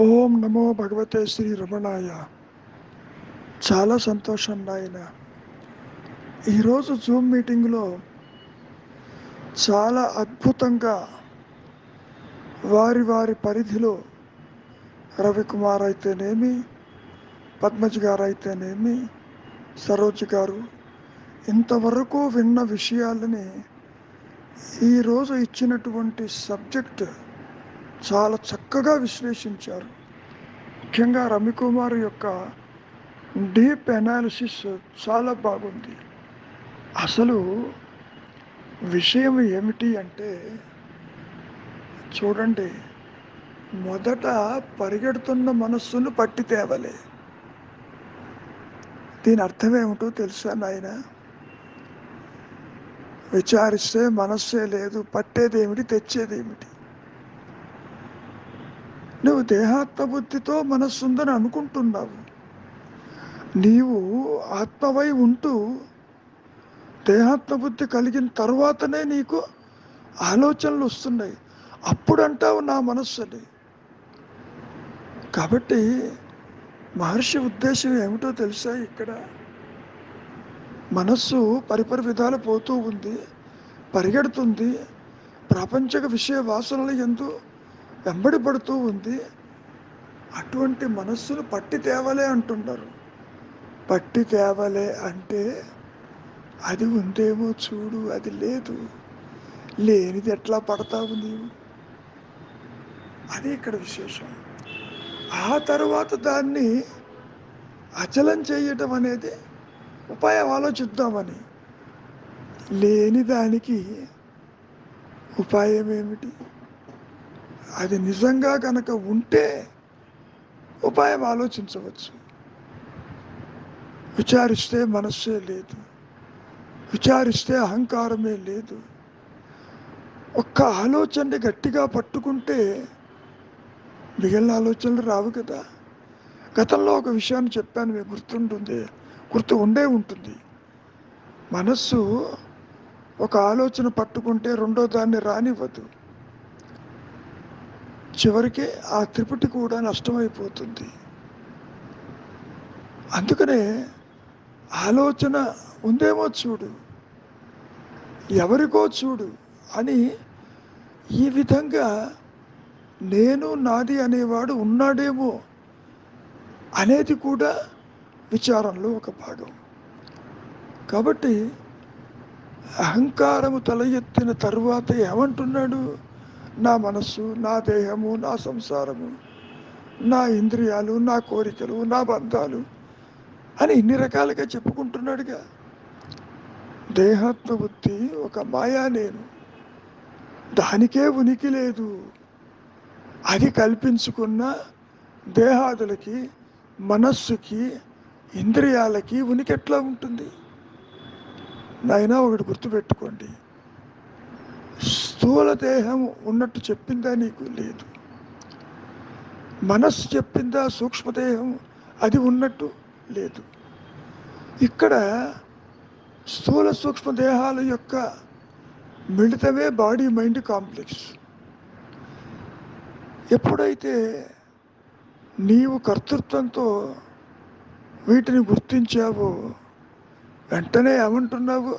ఓం నమో భగవతే శ్రీ రమణాయ. చాలా సంతోషం నాయన. ఈరోజు జూమ్ మీటింగ్లో చాలా అద్భుతంగా వారి వారి పరిధిలో రవికుమార్ అయితేనేమి, పద్మజ్ గారు అయితేనేమి, సరోజ్ గారు ఇంతవరకు విన్న విషయాలని ఈరోజు ఇచ్చినటువంటి సబ్జెక్ట్ చాలా చక్కగా విశ్లేషించారు. ముఖ్యంగా రవికుమార్ యొక్క డీప్ అనాలిసిస్ చాలా బాగుంది. అసలు విషయం ఏమిటి అంటే, చూడండి, మొదట పరిగెడుతున్న మనస్సును పట్టి తేవలే. దీని అర్థం ఏమిటో తెలుసా నాయన? విచారిస్తే మనస్సే లేదు, పట్టేదేమిటి, తెచ్చేదేమిటి? నువ్వు దేహాత్మబుద్ధితో మనస్సుందని అనుకుంటున్నావు. నీవు ఆత్మవై ఉంటూ దేహాత్మబుద్ధి కలిగిన తర్వాతనే నీకు ఆలోచనలు వస్తున్నాయి. అప్పుడంటావు నా మనస్సు అని. కాబట్టి మహర్షి ఉద్దేశం ఏమిటో తెలుసా? ఇక్కడ మనస్సు పరిపరి విధాలు పోతూ ఉంది, పరిగెడుతుంది, ప్రాపంచిక విషయ వాసనల యందు వెంబడి పడుతూ ఉంది. అటువంటి మనస్సును పట్టి తేవలే అంటున్నారు. పట్టి తేవలే అంటే అది ఉందేమో చూడు, అది లేదు. లేనిది ఎట్లా పడతావు నీవు? అది ఇక్కడ విశేషం. ఆ తర్వాత దాన్ని అచలం చేయటం అనేది ఉపాయం ఆలోచిద్దామని. లేని దానికి ఉపాయం ఏమిటి? అది నిజంగా కనుక ఉంటే ఉపాయం ఆలోచించవచ్చు. విచారిస్తే మనస్సే లేదు, విచారిస్తే అహంకారమే లేదు. ఒక్క ఆలోచనని గట్టిగా పట్టుకుంటే మిగిలిన ఆలోచనలు రావు కదా. గతంలో ఒక విషయాన్ని చెప్పాను, మీకు గుర్తు ఉండే ఉంటుంది. మనస్సు ఒక ఆలోచన పట్టుకుంటే రెండో దాన్ని రానివ్వదు. చివరికి ఆ త్రిపుటి కూడా నష్టమైపోతుంది. అందుకనే ఆలోచన ఉందేమో చూడు, ఎవరికో చూడు అని ఈ విధంగా నేను నాది అనేవాడు ఉన్నాడేమో అనేది కూడా విచారంలో ఒక భాగం. కాబట్టి అహంకారము తల ఎత్తిన తరువాత ఏమంటున్నాడు? నా మనస్సు, నా దేహము, నా సంసారము, నా ఇంద్రియాలు, నా కోరికలు, నా బంధాలు అని ఇన్ని రకాలుగా చెప్పుకుంటున్నాడుగా. దేహాత్మ బుద్ధి ఒక మాయా నేను, దానికే ఉనికి లేదు. అది కల్పించుకున్న దేహాదులకి, మనస్సుకి, ఇంద్రియాలకి ఉనికి ఎట్లా ఉంటుంది? నాయనా ఒకటి గుర్తుపెట్టుకోండి, స్థూల దేహం ఉన్నట్టు చెప్పిందా? నీకు లేదు. మనస్సు చెప్పిందా సూక్ష్మదేహం అది ఉన్నట్టు? లేదు. ఇక్కడ స్థూల సూక్ష్మదేహాల యొక్క మిళితమే బాడీ మైండ్ కాంప్లెక్స్. ఎప్పుడైతే నీవు కర్తృత్వంతో వీటిని గుర్తించావో వెంటనే ఏమంటున్నావు?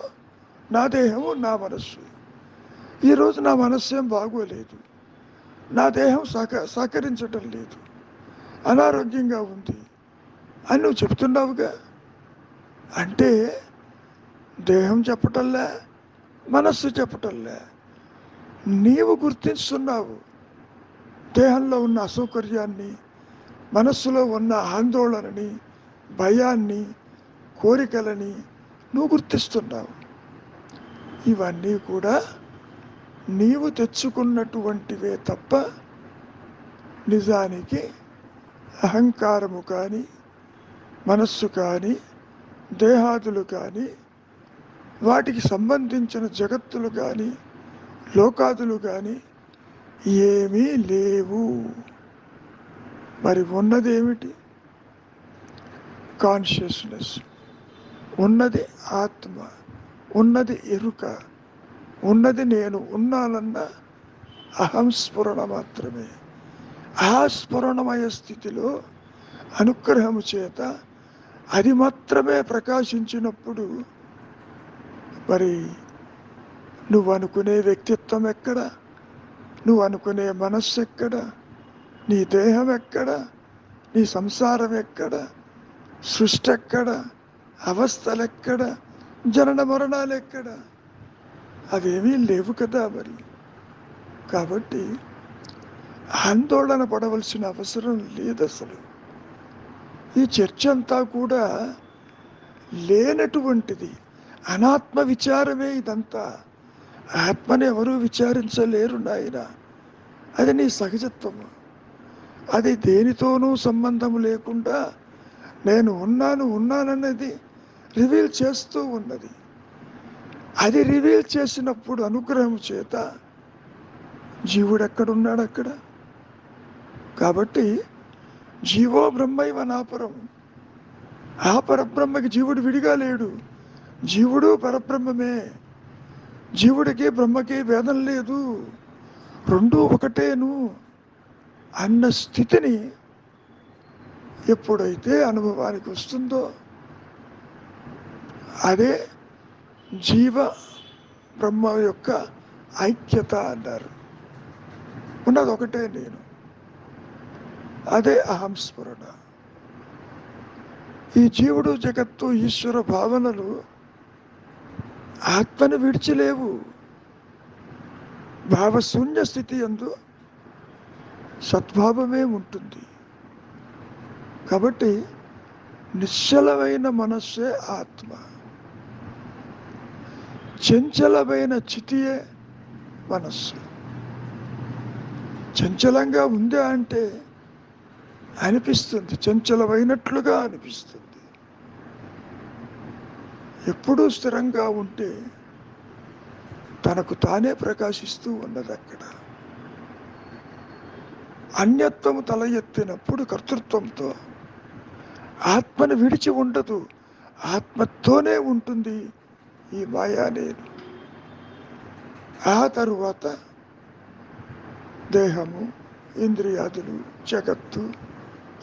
నా దేహము, నా మనస్సు. ఈరోజు నా మనస్సు ఏం బాగోలేదు, నా దేహం సహకరించటం లేదు, అనారోగ్యంగా ఉంది అని నువ్వు చెప్తున్నావుగా. అంటే దేహం చెప్పటంలే, మనస్సు చెప్పటంలే, నీవు గుర్తిస్తున్నావు. దేహంలో ఉన్న అసౌకర్యాన్ని, మనస్సులో ఉన్న ఆందోళనని, భయాన్ని, కోరికలని నువ్వు గుర్తిస్తున్నావు. ఇవన్నీ కూడా నీవు తెచ్చుకున్నటువంటివే తప్ప నిజానికి అహంకారము కానీ, మనస్సు కానీ, దేహాదులు కానీ, వాటికి సంబంధించిన జగత్తులు కానీ, లోకాదులు కానీ ఏమీ లేవు. మరి ఉన్నదేమిటి? కాన్షియస్నెస్ ఉన్నది, ఆత్మ ఉన్నది, ఎరుక ఉన్నది, నేను ఉన్నానన్న అహంస్ఫురణ మాత్రమే. ఆ స్ఫురణమయ స్థితిలో అనుగ్రహము చేత అది మాత్రమే ప్రకాశించినప్పుడు మరి నువ్వు అనుకునే వ్యక్తిత్వం ఎక్కడ, నువ్వు అనుకునే మనస్సు ఎక్కడ, నీ దేహం ఎక్కడ, నీ సంసారం ఎక్కడ, సృష్టి ఎక్కడ, అవస్థలెక్కడ, జనన మరణాలు ఎక్కడ, అవేమీ లేవు కదా మరి. కాబట్టి ఆందోళన పడవలసిన అవసరం లేదు అసలు. ఈ చర్చ అంతా కూడా లేనటువంటిది, అనాత్మ విచారమే ఇదంతా. ఆత్మని ఎవరూ విచారించలేరు నాయన, అది నీ సహజత్వము. అది దేనితోనూ సంబంధం లేకుండా నేను ఉన్నానన్నది రివీల్ చేస్తూ ఉన్నది. అది రివీల్ చేసినప్పుడు అనుగ్రహం చేత జీవుడు ఎక్కడున్నాడు అక్కడ. కాబట్టి జీవో బ్రహ్మైవ నాపరం, ఆ పరబ్రహ్మకి జీవుడు విడిగా లేడు, జీవుడు పరబ్రహ్మమే. జీవుడికి బ్రహ్మకి భేదం లేదు, రెండూ ఒకటేను అన్న స్థితిని ఎప్పుడైతే అనుభవానికి వస్తుందో అదే జీవ బ్రహ్మ యొక్క ఐక్యత అన్నారు. ఉన్నది ఒకటే నేను, అదే అహంస్మరణ. ఈ జీవుడు జగత్తు ఈశ్వర భావనలు ఆత్మను విడిచిలేవు. భావశూన్య స్థితి యందు సద్భావమే ఉంటుంది. కాబట్టి నిశ్చలమైన మనస్సే ఆత్మ, చంచలమైన చితియే మనస్సు. చంచలంగా ఉందా అంటే అనిపిస్తుంది, చంచలమైనట్లుగా అనిపిస్తుంది. ఎప్పుడూ స్థిరంగా ఉంటే తనకు తానే ప్రకాశిస్తూ ఉన్నది అక్కడ. అన్యత్వము తల ఎత్తినప్పుడు కర్తృత్వంతో ఆత్మను విడిచి ఉండదు, ఆత్మతోనే ఉంటుంది ఈ మాయా నేను. ఆ తరువాత దేహము, ఇంద్రియాదులు, జగత్తు,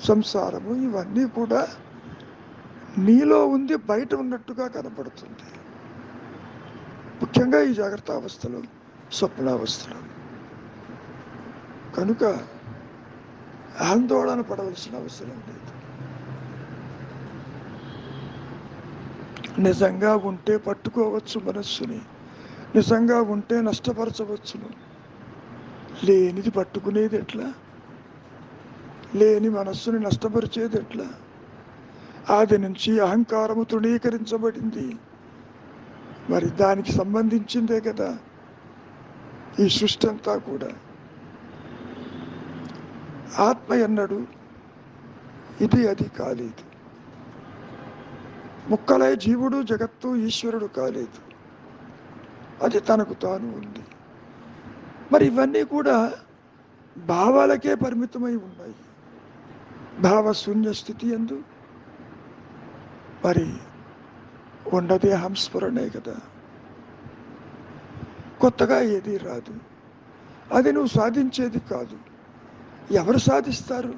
సంసారము ఇవన్నీ కూడా నీలో ఉంది, బయట ఉన్నట్టుగా కనపడుతుంది. ముఖ్యంగా ఈ జాగ్రత్త అవస్థలో, స్వప్నావస్థలో. కనుక ఆందోళన పడవలసిన అవసరం లేదు. నిజంగా ఉంటే పట్టుకోవచ్చు మనస్సుని, నిజంగా ఉంటే నష్టపరచవచ్చును. లేనిది పట్టుకునేది ఎట్లా, లేని మనస్సుని నష్టపరిచేది ఎట్లా? ఆది నుంచి అహంకారము తృణీకరించబడింది, మరి దానికి సంబంధించిందే కదా ఈ సృష్టి అంతా కూడా. ఆత్మ ఎన్నడు ఇది అది కాలేదు, ముక్కలై జీవుడు జగత్తు ఈశ్వరుడు కాలేదు, అది తనకు తాను ఉంది. మరి ఇవన్నీ కూడా భావాలకే పరిమితమై ఉన్నాయి. భావశూన్య స్థితి యందు మరి ఉన్నది అహంస్ఫురణే కదా, కొత్తగా ఏది రాదు. అది నువ్వు సాధించేది కాదు. ఎవరు సాధిస్తారు?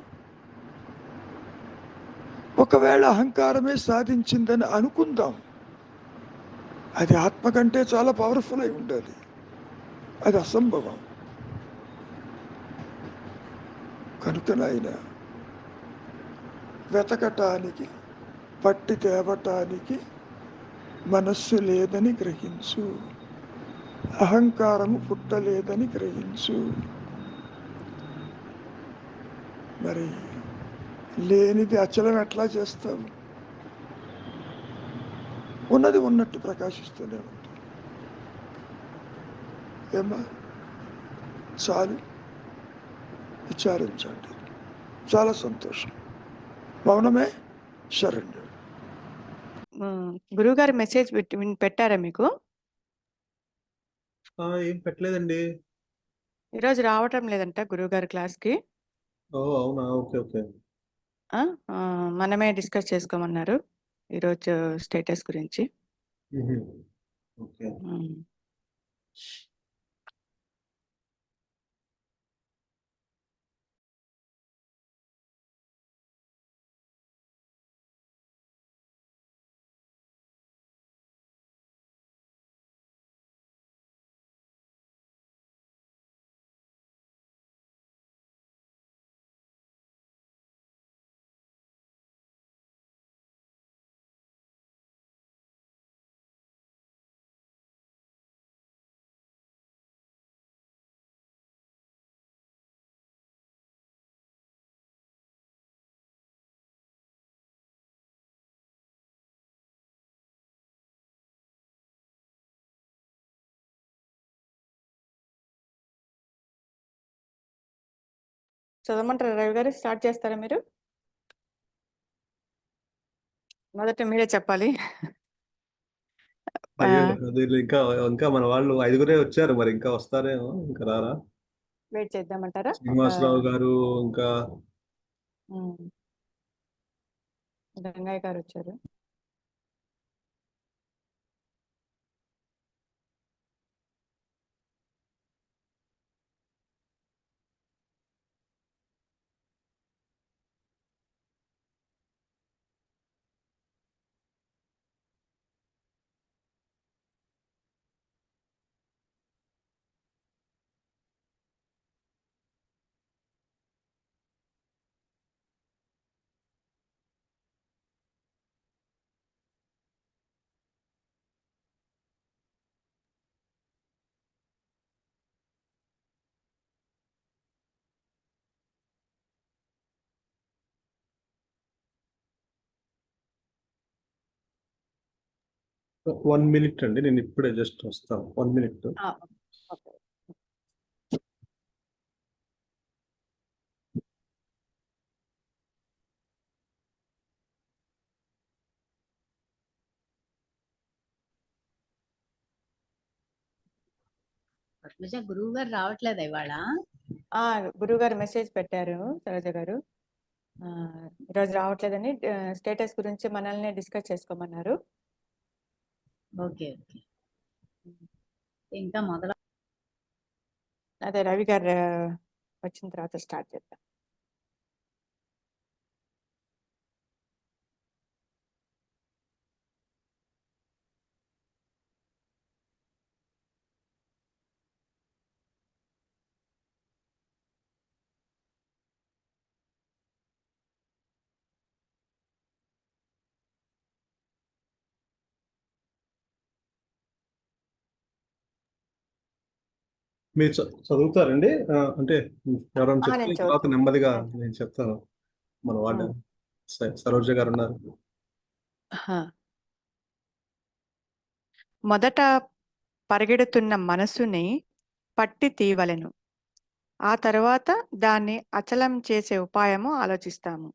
ఒకవేళ అహంకారమే సాధించిందని అనుకుందాం, అది ఆత్మ కంటే చాలా పవర్ఫుల్ అయి ఉండాలి, అది అసంభవం. కనుక నాయన వెతకటానికి, పట్టి తేవటానికి మనస్సు లేదని గ్రహించు, అహంకారము పుట్టలేదని గ్రహించు. మరి లేనిది అచలం ఎట్లా చేస్తావు? ఉన్నది ఉన్నట్టు ప్రకాశిస్తూనే ఉంది. ఏమా చాలు, విచారించండి. చాలా సంతోషం. మౌనమే శరణ్యం. గురువుగారు మెసేజ్ పెట్టారా మీకు? ఏం పెట్టలేదండి. ఈరోజు రావటం లేదంట గురువుగారు క్లాస్కి. అవునా? Okay okay. మనమే డిస్కస్ చేసుకోమన్నారు ఈరోజు స్టేటస్ గురించి. ఓకే. చదవమంటారా రవి గారు? స్టార్ట్ చేస్తారా మీరు? మొదట మీరే చెప్పాలి. అయ్యో, ఆహ్, వీళ్ళు ఇంకా ఇంకా మన వాళ్ళు 5గురే వచ్చారు. మరి ఇంకా వస్తారేమో, ఇంకా రారా? వెయిట్ చేద్దామంటారా? ఒక శ్రీనివాసరావు గారు, ఇంకా హ్మ్. గంగయ్య గారొచ్చారు. వన్ మినిట్ అండి, నేను ఇప్పుడే జస్ట్ వస్తాను. 1 మినిట్. ఆ! ఓకే. పద్మజ, గురువు గారు రావట్లేదా ఇవాళ? గురువుగారు మెసేజ్ పెట్టారు సరోజ గారు. ఈరోజు రావట్లేదని స్టేటస్ గురించి మనల్ని డిస్కస్ చేసుకోమన్నారు. Okay okay. ఇంకా మొదల అదే రవి గారు వచ్చిన తర్వాత స్టార్ట్ చేద్దాం. మీరు చదువుతారండి? అంటే ఎవరైనా చెప్తే నేను తర్వాత చదువుతాను. నెమ్మదిగా నేను చెప్తాను. మన వార్డు ఉమ్. సరోజ గారు ఉన్నారు. హా. మొదట పరిగెడుతున్న మనసుని పట్టి తీయవలెను. ఆ తర్వాత దాన్ని అచలం చేసే ఉపాయము ఆలోచిస్తాము.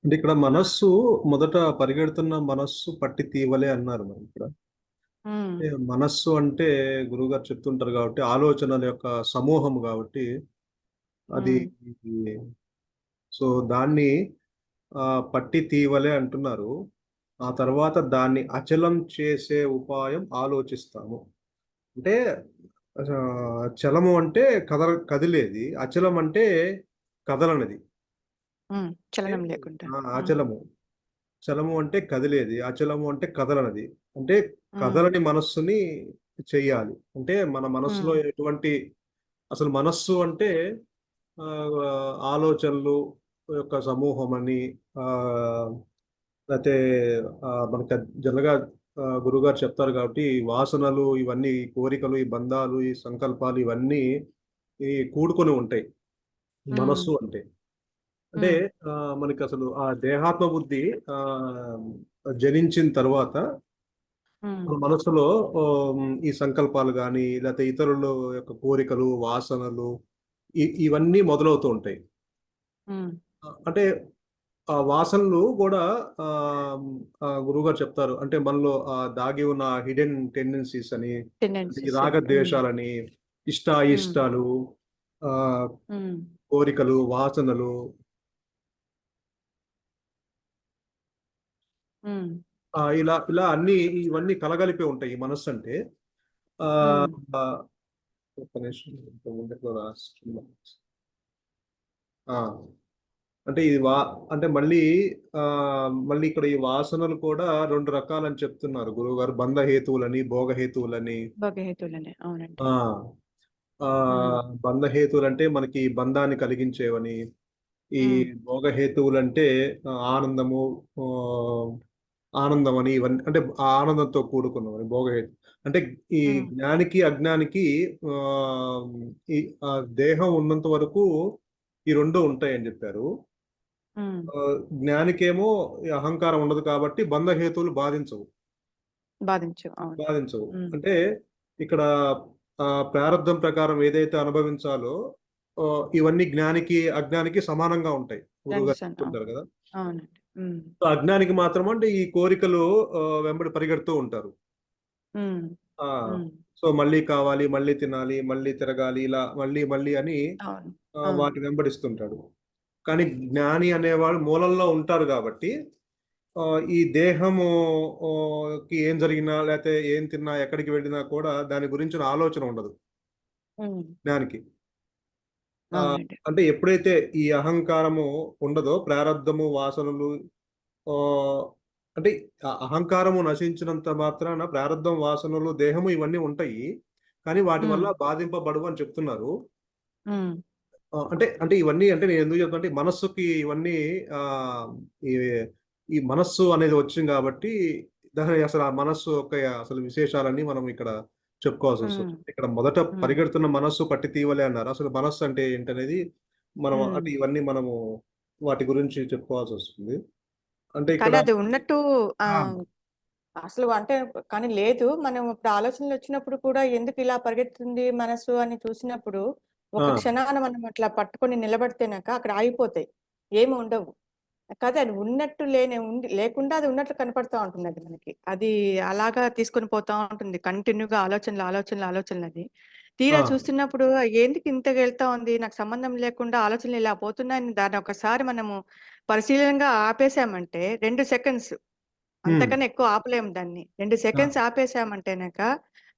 అంటే ఇక్కడ మనస్సు మొదట పరిగెడుతున్న మనస్సు పట్టి తీవలే అన్నారు. మరి ఇక్కడ ఉమ్. అంటే మనస్సు అంటే గురువుగారు చెప్తుంటారు కాబట్టి ఆలోచనల యొక్క సమూహం కాబట్టి అది సో దాన్ని పట్టి తీవలే అంటున్నారు. ఆ తర్వాత దాన్ని అచలం చేసే ఉపాయం ఆలోచిస్తాము. అంటే చలము అంటే కదిలేది, అచలం అంటే కదలనిది. చలనం లేకుండా. అచలము, చలము అంటే కదిలేది, అచలము అంటే కదలనది. అంటే కదలని మనస్సుని చెయ్యాలి. అంటే మన మనస్సులో ఎటువంటి, అసలు మనస్సు అంటే ఆ, ఆలోచనలు యొక్క సమూహం అని, ఆ, లేకపోతే మనకి జనరల్గా గురుగారు చెప్తారు కాబట్టి ఈ వాసనలు ఇవన్నీ, ఈ కోరికలు, ఈ బంధాలు, ఈ సంకల్పాలు ఇవన్నీ ఈ కూడుకొని ఉంటాయి మనస్సు అంటే. అంటే ఆ, మనకి అసలు ఆ దేహాత్మ బుద్ధి ఆ, జనించిన తర్వాత మన మనసులో ఈ సంకల్పాలు కానీ, లేకపోతే ఇతరుల యొక్క కోరికలు, వాసనలు ఇవన్నీ మొదలవుతూ ఉంటాయి. అంటే ఆ వాసనలు కూడా ఆ, గురువుగారు చెప్తారు, అంటే మనలో దాగి ఉన్న హిడెన్ టెండెన్సీస్ అని, ఈ రాగద్వేషాలని, ఇష్టాలు, ఆ కోరికలు, వాసనలు, ఇలా ఇలా అన్ని ఇవన్నీ కలగలిపి ఉంటాయి ఈ మనస్సు అంటే. ఆ ఆ, ఒక్క నిమిషం, ఇంత ముందుకు రాసుకున్నా. ఆ, అంటే ఇది అంటే ఆ మళ్ళీ ఇక్కడ ఈ వాసనలు కూడా 2 రకాలని చెప్తున్నారు గురువుగారు. బంధహేతువులని, భోగహేతువులని. భోగహేతువులనే, అవునండి. ఆ ఆ బంధహేతువులు అంటే మనకి బంధాన్ని కలిగించేవని, ఈ భోగహేతువులంటే ఆనందము, ఆ, ఆనందం అని ఇవన్నీ అంటే ఆ ఆనందంతో కూడుకున్నవని భోగహేతు. అంటే ఈ ఉమ్, జ్ఞానికి అజ్ఞానికి ఆ, ఈ ఆ దేహం ఉన్నంత వరకు ఈ రెండు ఉంటాయని చెప్పారు. ఉమ్, ఆ, జ్ఞానికేమో ఈ అహంకారం ఉండదు కాబట్టి బంధహేతువులు బాధించవు. బాధించు. అవును. బాధించవు ఉమ్, అంటే ఇక్కడ ప్రారంధం ప్రకారం ఏదైతే అనుభవించాలో ఆ, ఇవన్నీ జ్ఞానికి అజ్ఞానికి సమానంగా ఉంటాయి. గురువు గారు అవును. చెప్తుంటారు కదా. అవునండి. ఉమ్, సో అజ్ఞానికి మాత్రం అంటే ఈ కోరికలు వెంబడి పరిగెడుతూ ఉంటారు. ఉమ్, ఆ ఉమ్, సో మళ్ళీ కావాలి, మళ్ళీ తినాలి, మళ్ళీ తిరగాలి, ఇలా మళ్ళీ మళ్ళీ అని అవును. అవును. వాటి వెంబడిస్తుంటాడు. కానీ జ్ఞాని అనేవాడు మూలంలో ఉంటారు కాబట్టి ఆ, ఈ దేహము కి ఏం జరిగినా లేకపోతే ఏం తిన్నా ఎక్కడికి వెళ్ళినా కూడా దాని గురించిన ఆలోచన ఉండదు ఉమ్, జ్ఞానికి. ఆ, అవునండి. అంటే ఎప్పుడైతే ఈ అహంకారము ఉండదో ప్రారబ్ధము వాసనలు ఆ, అంటే ఆ అహంకారము నశించినంత మాత్రాన ప్రారబ్ధం వాసనలు దేహము ఇవన్నీ ఉంటాయి, కానీ వాటి ఉమ్, వల్ల బాధింపబడవు అని చెప్తున్నారు. ఉమ్, అంటే అంటే ఇవన్నీ అంటే నేను ఎందుకు చెప్తాను అంటే మనస్సుకి ఇవన్నీ ఆ ఈ ఈ మనస్సు అనేది వచ్చింది కాబట్టి దాని అసలు ఆ మనస్సు యొక్క అసలు విశేషాలన్నీ మనం ఇక్కడ చెప్పుకోవాల్సి ఉమ్, వస్తుంది. ఇక్కడ మొదట ఉమ్, పరిగెడుతున్న మనస్సు పట్టి తీయవలే అన్నారు. అసలు మనస్సు అంటే ఏంటనేది మనం ఉమ్. అంటే ఇవన్నీ మనము వాటి గురించి చెప్పుకోవాల్సి వస్తుంది. అంటే ఇక్కడ కానీ అది ఉన్నట్టు ఆ ఆ, అసలు అంటే కానీ లేదు. మనం ఇప్పుడు ఆలోచనలు వచ్చినప్పుడు కూడా ఎందుకు ఇలా పరిగెత్తుంది మనసు అని చూసినప్పుడు ఆ, ఒక క్షణాన మనం అట్లా పట్టుకొని నిలబడితేనాక అక్కడ ఆగిపోతాయి, ఏమి ఉండవు. కాదు, అది ఉన్నట్టు లేకుండా అది ఉన్నట్లు కనపడతా ఉంటుంది. అది మనకి అది అలాగా తీసుకొని పోతా ఉంటుంది కంటిన్యూగా, ఆలోచనలు ఆలోచనలు ఆలోచనలు. అది ఆ, తీరా చూస్తున్నప్పుడు ఎందుకు ఇంతగా వెళ్తా ఉంది, నాకు సంబంధం లేకుండా ఆలోచనలు ఇలా పోతున్నాయని దాన్ని ఒకసారి మనము పరిశీలనగా ఆపేసామంటే 2 సెకండ్స్, ఉమ్, అంతకన్నా ఎక్కువ ఆపలేము దాన్ని. 2 సెకండ్స్ ఆపేసామంటేనాక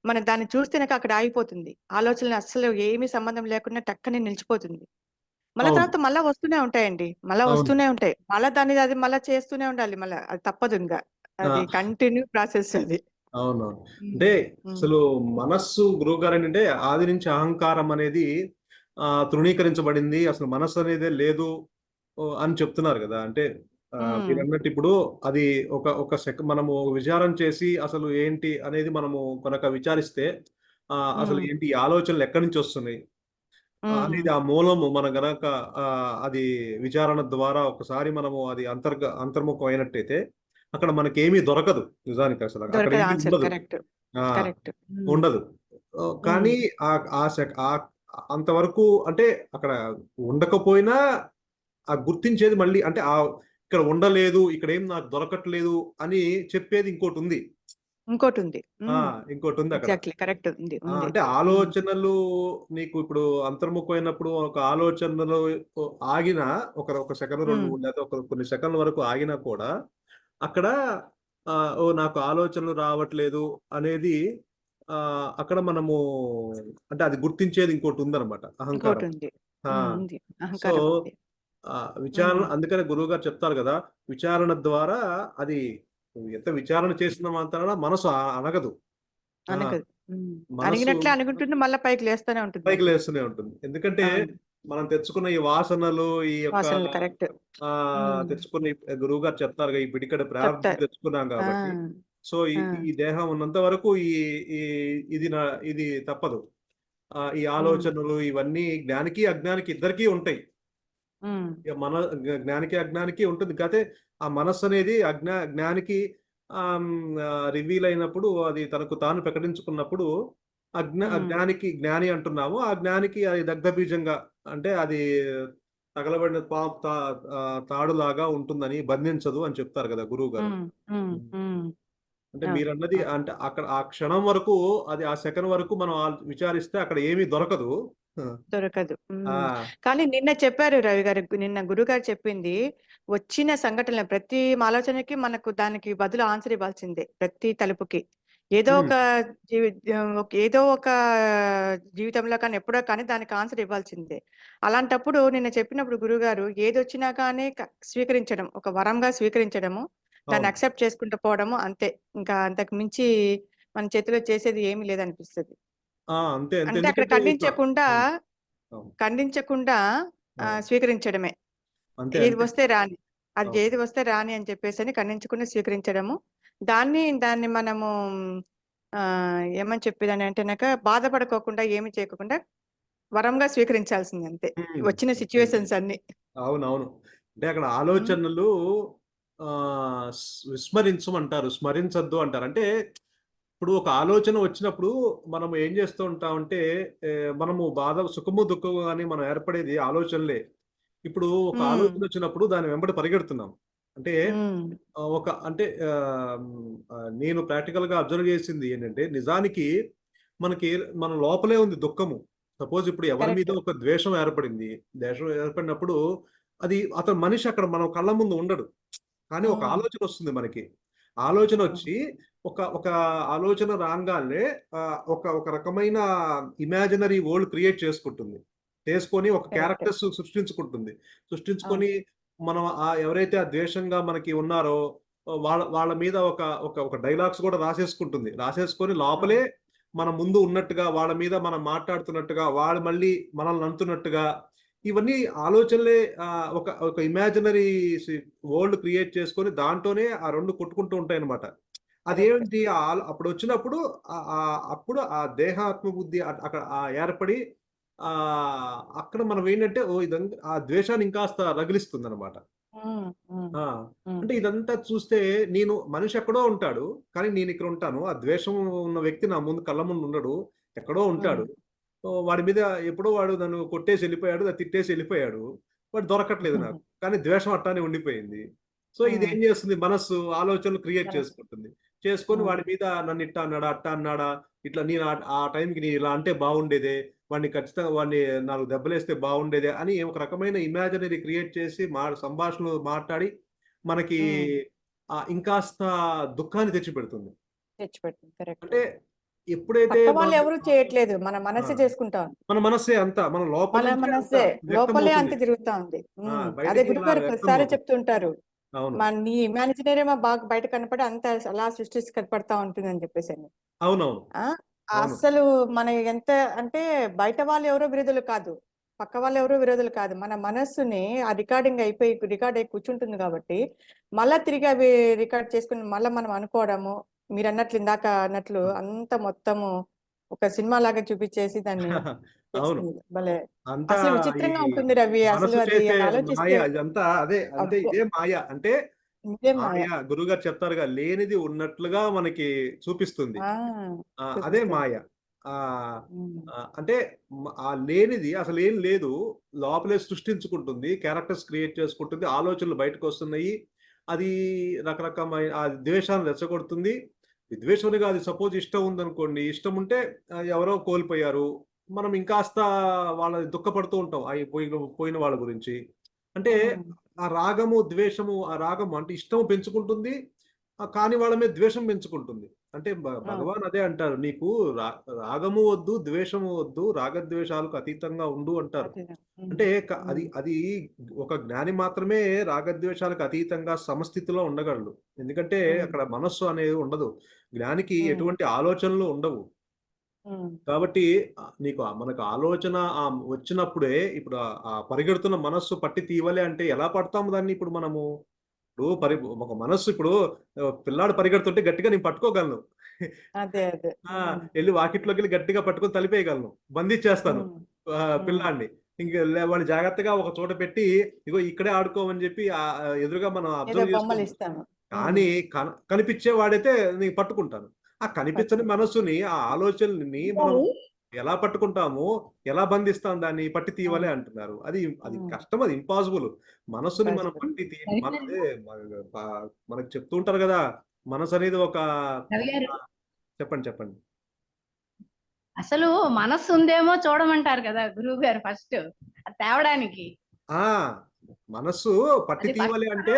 మనం దాన్ని చూస్తేనాక అక్కడ ఆగిపోతుంది. ఆలోచనలు అస్సలు ఏమీ సంబంధం లేకుండా టక్కని నిలిచిపోతుంది. మళ్ళా అవును, తర్వాత మళ్ళా వస్తూనే ఉంటాయండి. మళ్ళా అవును, వస్తూనే ఉంటాయి. మళ్ళా దాన్ని అది మళ్ళా చేస్తూనే ఉండాలి. మళ్ళా అది తప్పదు ఇంకా. అది ఆ, కంటిన్యూ ప్రాసెస్ అది. అవునవును. ఉమ్, అంటే ఉమ్, అసలు మనస్సు గురువు గారు ఏంటంటే ఆది నుంచి అహంకారం అనేది తృణీకరించబడింది, అసలు మనస్సు అనేదే లేదు అని చెప్తున్నారు కదా. అంటే ఉమ్, మీరు అన్నట్టు ఇప్పుడు అది మనము విచారం చేసి అసలు ఏంటి అనేది మనము కనుక విచారిస్తే అసలు ఉమ్, ఏంటి ఈ ఆలోచనలు ఎక్కడి నుంచి వస్తున్నాయి ఉమ్. అనేది ఆ మూలము మన గనక అది విచారణ ద్వారా ఒకసారి మనము అది అంతర్ముఖం అయినట్టయితే అక్కడ మనకేమీ దొరకదు. నిజానికి అసలు అక్కడ దొరకదు ఏమీ ఆన్సర్. ఉండదు. కరెక్ట్. ఆ కరెక్ట్. ఉండదు. ఉమ్. కానీ ఆ ఆ సెక- ఆ అంతవరకు అంటే అక్కడ ఉండకపోయినా ఆ గుర్తించేది మళ్ళీ అంటే ఆ ఇక్కడ ఉండలేదు, ఇక్కడ ఏం నాకు దొరకట్లేదు అని చెప్పేది ఇంకోటి ఉంది. ఇంకోటి ఉంది. ఆ ఇంకోటి ఉంది అక్కడ. Exactly correct. ఉంది. ఉంది. అంటే ఉమ్, ఆలోచనలు నీకు ఇప్పుడు అంతర్ముఖమైనప్పుడు ఒక ఆలోచనలు ఆగిన ఒక సెకండ్ రెండు ఉమ్, లేదా కొన్ని సెకండ్ల వరకు ఆగినా కూడా అక్కడ ఆ, ఓ నాకు ఆలోచనలు రావట్లేదు అనేది ఆ అక్కడ మనము అంటే అది గుర్తించేది ఇంకోటి ఉందన్నమాట, ఇంకోటి అహంకారం. ఉంది. ఆ ఉంది. సో అహంకారం ఉంది. విచారణ ఉమ్, అందుకనే గురువు గారు చెప్తారు కదా, విచారణ ద్వారా అది ఎంత విచారణ చేసిన మాత్రాన మనసు అనగదు. ఆ అనగదు. ఉమ్. మనసు అణిగినట్లే అనుకుంటుంది, మళ్ళా పైకి లేస్తూనే ఉంటుంది పైకి అది. లేస్తూనే ఉంటుంది. ఎందుకంటే అవును. మనం తెచ్చుకున్న ఈ వాసనలు ఈ యొక్క వాసనలు కరెక్ట్. ఆ తెచ్చుకున్న గురువు గారు చెప్తారు ఈ పిడికడ ప్రారంభం చెప్తారు. తెచ్చుకున్నాం ఆ కాబట్టి సో ఈ ఆ ఈ దేహం ఉన్నంత వరకు ఈ ఇది ఇది తప్పదు. ఈ ఉమ్, ఆలోచనలు ఇవన్నీ జ్ఞానికి అజ్ఞానికి ఇద్దరికీ ఉంటాయి. ఉమ్, ఇక జ్ఞానికి అజ్ఞానికి ఉంటుంది. కాకపోతే ఆ మనస్సు అనేది జ్ఞానికి రివీల్ అయినప్పుడు అది తనకు తాను ప్రకటించుకున్నప్పుడు ఉమ్, జ్ఞాని అంటున్నాము. ఆ జ్ఞానికి అది దగ్ధ బీజంగా అంటే అది తగలబడిన తాడులాగా ఉంటుందని బంధించదు అని చెప్తారు కదా గురువు గారు. ఉమ్, ఉమ్, ఉమ్. అంటే అవును. మీరన్నది అవును. అంటే అక్కడ ఆ క్షణం వరకు అది ఆ సెకండ్ వరకు మనం విచారిస్తే అక్కడ ఏమీ దొరకదు. దొరకదు. ఆ కానీ నిన్న చెప్పారు రవి గారు, నిన్న గురుగారు చెప్పింది వచ్చిన సంఘటన ప్రతి ఆలోచనకి మనకు దానికి బదులు ఆన్సర్ ఇవ్వాల్సిందే. ప్రతి తలుపుకి ఏదో ఉమ్, ఒక ఏదో ఒక జీవితంలో కానీ ఎప్పుడో కానీ దానికి ఆన్సర్ ఇవ్వాల్సిందే. అలాంటప్పుడు నిన్న చెప్పినప్పుడు గురుగారు ఏది వచ్చినా కానీ స్వీకరించడం, ఒక వరంగా స్వీకరించడము, దాన్ని అవును. అక్సెప్ట్ చేసుకుంటూ పోవడము అంతే. ఇంకా అంతకు మించి మన చేతిలో చేసేది ఏమీ లేదనిపిస్తుంది. అంతే అంతే అంటే అక్కడ ఎందుకంటే ఖండించకుండా అవును, ఖండించకుండా అవును. స్వీకరించడమే. అంతే ఏది అంతే వస్తే రాని. అది అవును. ఏది వస్తే రాని అని చెప్పేసి ఖండించుకుని స్వీకరించడము. దాన్ని మనము ఏమని చెప్పేదాన్ని అంటేనక బాధపడుకోకుండా ఏమి చేయకుండా వరంగా స్వీకరించాల్సింది అంతే. వచ్చిన అంతే. సిచ్యువేషన్స్ అన్ని. అవునవును. అంటే అక్కడ ఉమ్, ఆలోచనలు విస్మరించమంటారు, స్మరించొద్దు అంటారు. అంటే ఇప్పుడు ఒక ఆలోచన వచ్చినప్పుడు మనం ఏం చేస్తూ ఉంటామంటే మనము బాధ, సుఖము దుఃఖము అని మనం ఏర్పడేది ఆలోచనలే. ఇప్పుడు ఒక ఉమ్, ఆలోచన వచ్చినప్పుడు దాని వెంబడి పరిగెడుతున్నాం. అంటే ఉమ్, ఒక అంటే నేను ప్రాక్టికల్ గా అబ్జర్వ్ చేసింది ఏంటంటే, నిజానికి మనకి మన లోపలే ఉంది దుఃఖము. సపోజ్ ఇప్పుడు ఎవరి మీద కరెక్ట్. ఒక ద్వేషం ఏర్పడింది. ద్వేషం ఏర్పడినప్పుడు అది అతను మనిషి అక్కడ మన కళ్ళ ముందు ఉండడు. కానీ ఒక ఉమ్, ఆలోచన వస్తుంది మనకి. ఆలోచన ఉమ్, వచ్చి ఒక ఆలోచన రాగానే ఒక ఒక రకమైన ఇమాజినరీ వరల్డ్ క్రియేట్ చేసుకుంటుంది. చేసుకొని ఒక కరెక్ట్. క్యారెక్టర్స్ సృష్టించుకుంటుంది. అవును. సృష్టించుకొని మనం ఎవరైతే ఆ ద్వేషంగా మనకి ఉన్నారో వాళ్ళ వాళ్ళ మీద ఒక ఒక ఒక డైలాగ్స్ కూడా రాసేసుకుంటుంది. రాసేసుకొని లోపలే అవును. మన ముందు ఉన్నట్టుగా, వాళ్ళ మీద మనం మాట్లాడుతున్నట్టుగా, వాళ్ళు మళ్ళీ మనల్ని అంటున్నట్టుగా, ఇవన్నీ ఆలోచనలే ఒక ఒక ఇమాజినరీ వరల్డ్ క్రియేట్ చేసుకొని దాంట్లోనే ఆ 2 కొట్టుకుంటూ ఉంటాయన్నమాట. కరెక్ట్. అదేంటి అప్పుడు వచ్చినప్పుడు అప్పుడు ఆ దేహాత్మ బుద్ధి అక్కడ ఏర్పడి అక్కడ మనం ఏంటంటే ఇదంతా ఆ ద్వేషాన్ని ఇంకాస్త రగిలిస్తుందన్నమాట. ఉమ్, ఉమ్, ఆ! ఉమ్, అంటే ఇదంతా చూస్తే నేను మనిషి ఎక్కడో ఉంటాడు. కానీ నేనిక్కడ ఉంటాను. ఆ ద్వేషం ఉన్న వ్యక్తి నా ముందు కళ్ళ ముందు ఉండడు. ఎక్కడో ఉమ్, ఉంటాడు. వాడి మీద ఎప్పుడో వాడు నన్ను కొట్టేసి ఎళ్ళిపోయాడు. తిట్టేసి ఎళ్ళిపోయాడు. వాడు దొరకట్లేదు నాకు. కానీ ద్వేషం అట్టానే ఉండిపోయింది. సో, ఉమ్, ఇదేం చేస్తుంది మనస్సు ఆలోచనలు క్రియేట్ మనసు. చేసుకుంటుంది. చేసుకొని ఉమ్, వాడి మీద నన్ను ఇట్టా అన్నాడా? అట్టా అన్నాడా? ఇట్లా నేను ఆ టైంకి నేను ఇలా అంటే బాగుండేదే. వాడిని ఖచ్చితంగా 4 దెబ్బలేస్తే బాగుండేదే అని ఒక రకమైన ఇమాజినరీ క్రియేట్ చేసి సంభాషణలు మాట్లాడి మనకి ఉమ్, ఇంకాస్త దుఃఖాన్ని తెచ్చిపెడుతుంది. తెచ్చిపెట్టింది. కరెక్ట్. అంటే ఎప్పుడైతే పక్క వాళ్ళు మనం ఎవరు చేయట్లేదు, మన ఆ! మనసే చేసుకుంటాం. మన మనస్సే అంతా. మన లోపల మన నుంచే అంతా మనసే లోపలే వ్యక్తమవుతుంది. అంత తిరుగుతా ఉంది. అదే బయటికి ఇలా గురుగారు ప్రతిసారి వ్యక్తమవుతుంది. చెప్తుంటారు. అవును. నీ ఇమాజినరీ బాగా బయట కనపడి అంత అలా సృష్టించి కనపడతా ఉంటుంది అని చెప్పేసి. అవునవును. ఆ అవును. అస్సలు మన ఎంత అంటే బయట వాళ్ళు ఎవరో విరోధులు కాదు, పక్క వాళ్ళు ఎవరో విరోధులు కాదు. మన మనస్సుని ఆ రికార్డ్ అయి కూర్చుంటుంది కాబట్టి మళ్ళా తిరిగి అవి రికార్డ్ చేసుకుని మళ్ళీ మనం అనుకోవడము, మీరు అన్నట్లు ఇందాక అన్నట్లు అంత మొత్తము ఒక సినిమా లాగా చూపించేసి దాన్ని అవును. చేస్తుంది భలే. అంతా అసలు ఈ విచిత్రంగా ఉంటుంది రవి. అసలు మనసు అది చేసే మాయ ఆలోచిస్తే ఇదంతా అదే. అంటే అబ్బో, ఇదే మాయ. అంటే ఇదే మాయ. మాయ గురువుగారు చెప్తారుగా లేనిది ఉన్నట్లుగా మనకి చూపిస్తుంది. ఆ అదే చూపిస్తుంది. మాయ. ఆహ్, ఉమ్, అంటే ఆ లేనిది అసలేం లేదు. లోపలే సృష్టించుకుంటుంది. క్యారెక్టర్స్ క్రియేట్ చేసుకుంటుంది. ఆలోచనలు బయటకొస్తున్నాయి. అది రకరకమైన ద్వేషాన్ని రెచ్చగొడుతుంది. విద్వేషమని కాదు, సపోజ్ ఇష్టం ఉందనుకోండి. ఇష్టం ఉంటే ఎవరో కోల్పోయారు. మనం ఇంకాస్త వాళ్ళని దుఃఖపడుతూ ఉంటాం. పోయిన పోయిన వాళ్ళ గురించి. అంటే ఉమ్, ఆ రాగము, ద్వేషము, ఆ రాగము అంటే ఇష్టం పెంచుకుంటుంది. కాని వాళ్ళ మీద ద్వేషం పెంచుకుంటుంది. అంటే అవును. భగవాన్ అదే అంటారు. నీకు రా రాగము వద్దు, ద్వేషము వద్దు. రాగద్వేషాలకు అతీతంగా ఉండు అంటారు. అదే. ఉమ్, అంటే అది ఉమ్, అది ఒక జ్ఞాని మాత్రమే రాగద్వేషాలకు అతీతంగా సమస్థితిలో ఉండగలడు. ఎందుకంటే ఉమ్, అక్కడ మనస్సు అనేది ఉండదు. జ్ఞానికి ఉమ్, ఎటువంటి ఆలోచనలు ఉండవు. ఉమ్, కాబట్టి నీకు మనకు ఆలోచన వచ్చినప్పుడే ఇప్పుడు ఆ పరిగెడుతున్న మనస్సు పట్టి తీయాలి అంటే ఎలా పడతాము దాన్ని ఇప్పుడు మనము? ఇప్పుడు ఒక మనస్సు ఇప్పుడు పిల్లాడు పరిగెడుతుంటే గట్టిగా నేను పట్టుకోగలను. అదే. అదే. ఆ! ఉమ్, ఎళ్లి వాకిట్లోకెళ్ళి గట్టిగా పట్టుకొని తలిపేయగలను. బంధించేస్తాను ఉమ్, ఉమ్. పిల్లాడిని. ఇంక వాడిని జాగ్రత్తగా ఒక చోట పెట్టి, ఇగో ఇక్కడే ఆడుకోమని చెప్పి ఎదురుగా మనం ఏదో అబ్జర్వ్ బొమ్మలు చేసుకోవచ్చు. ఇస్తాము. ఉమ్, కానీ కనిపించే వాడైతే నేను పట్టుకుంటాను. ఆ కనిపించని పట్టుకుంటాం. మనస్సుని, ఆ ఆలోచనలని మనం ఎలా పట్టుకుంటామో, ఎలా బంధిస్తాం దాన్ని? పట్టి తీయవలే అవును. అంటున్నారు. అది అది ఉమ్, కష్టం, అది ఇంపాసిబుల్. మనస్సుని మనం ఇంపాసిబుల్. పట్టి రవి అదే మనకు చెప్తూ ఉంటారు గదా! మనసనేది ఒక గారు ఆ! చెప్పండి. చెప్పండి. అసలు మనస్సు ఉందేమో చూడమంటారు కదా గురువు గారు ఫస్ట్ అది తేవడానికి. ఆ! మనస్సు పట్టి అది ఫస్ట్ తీయాలి అంటే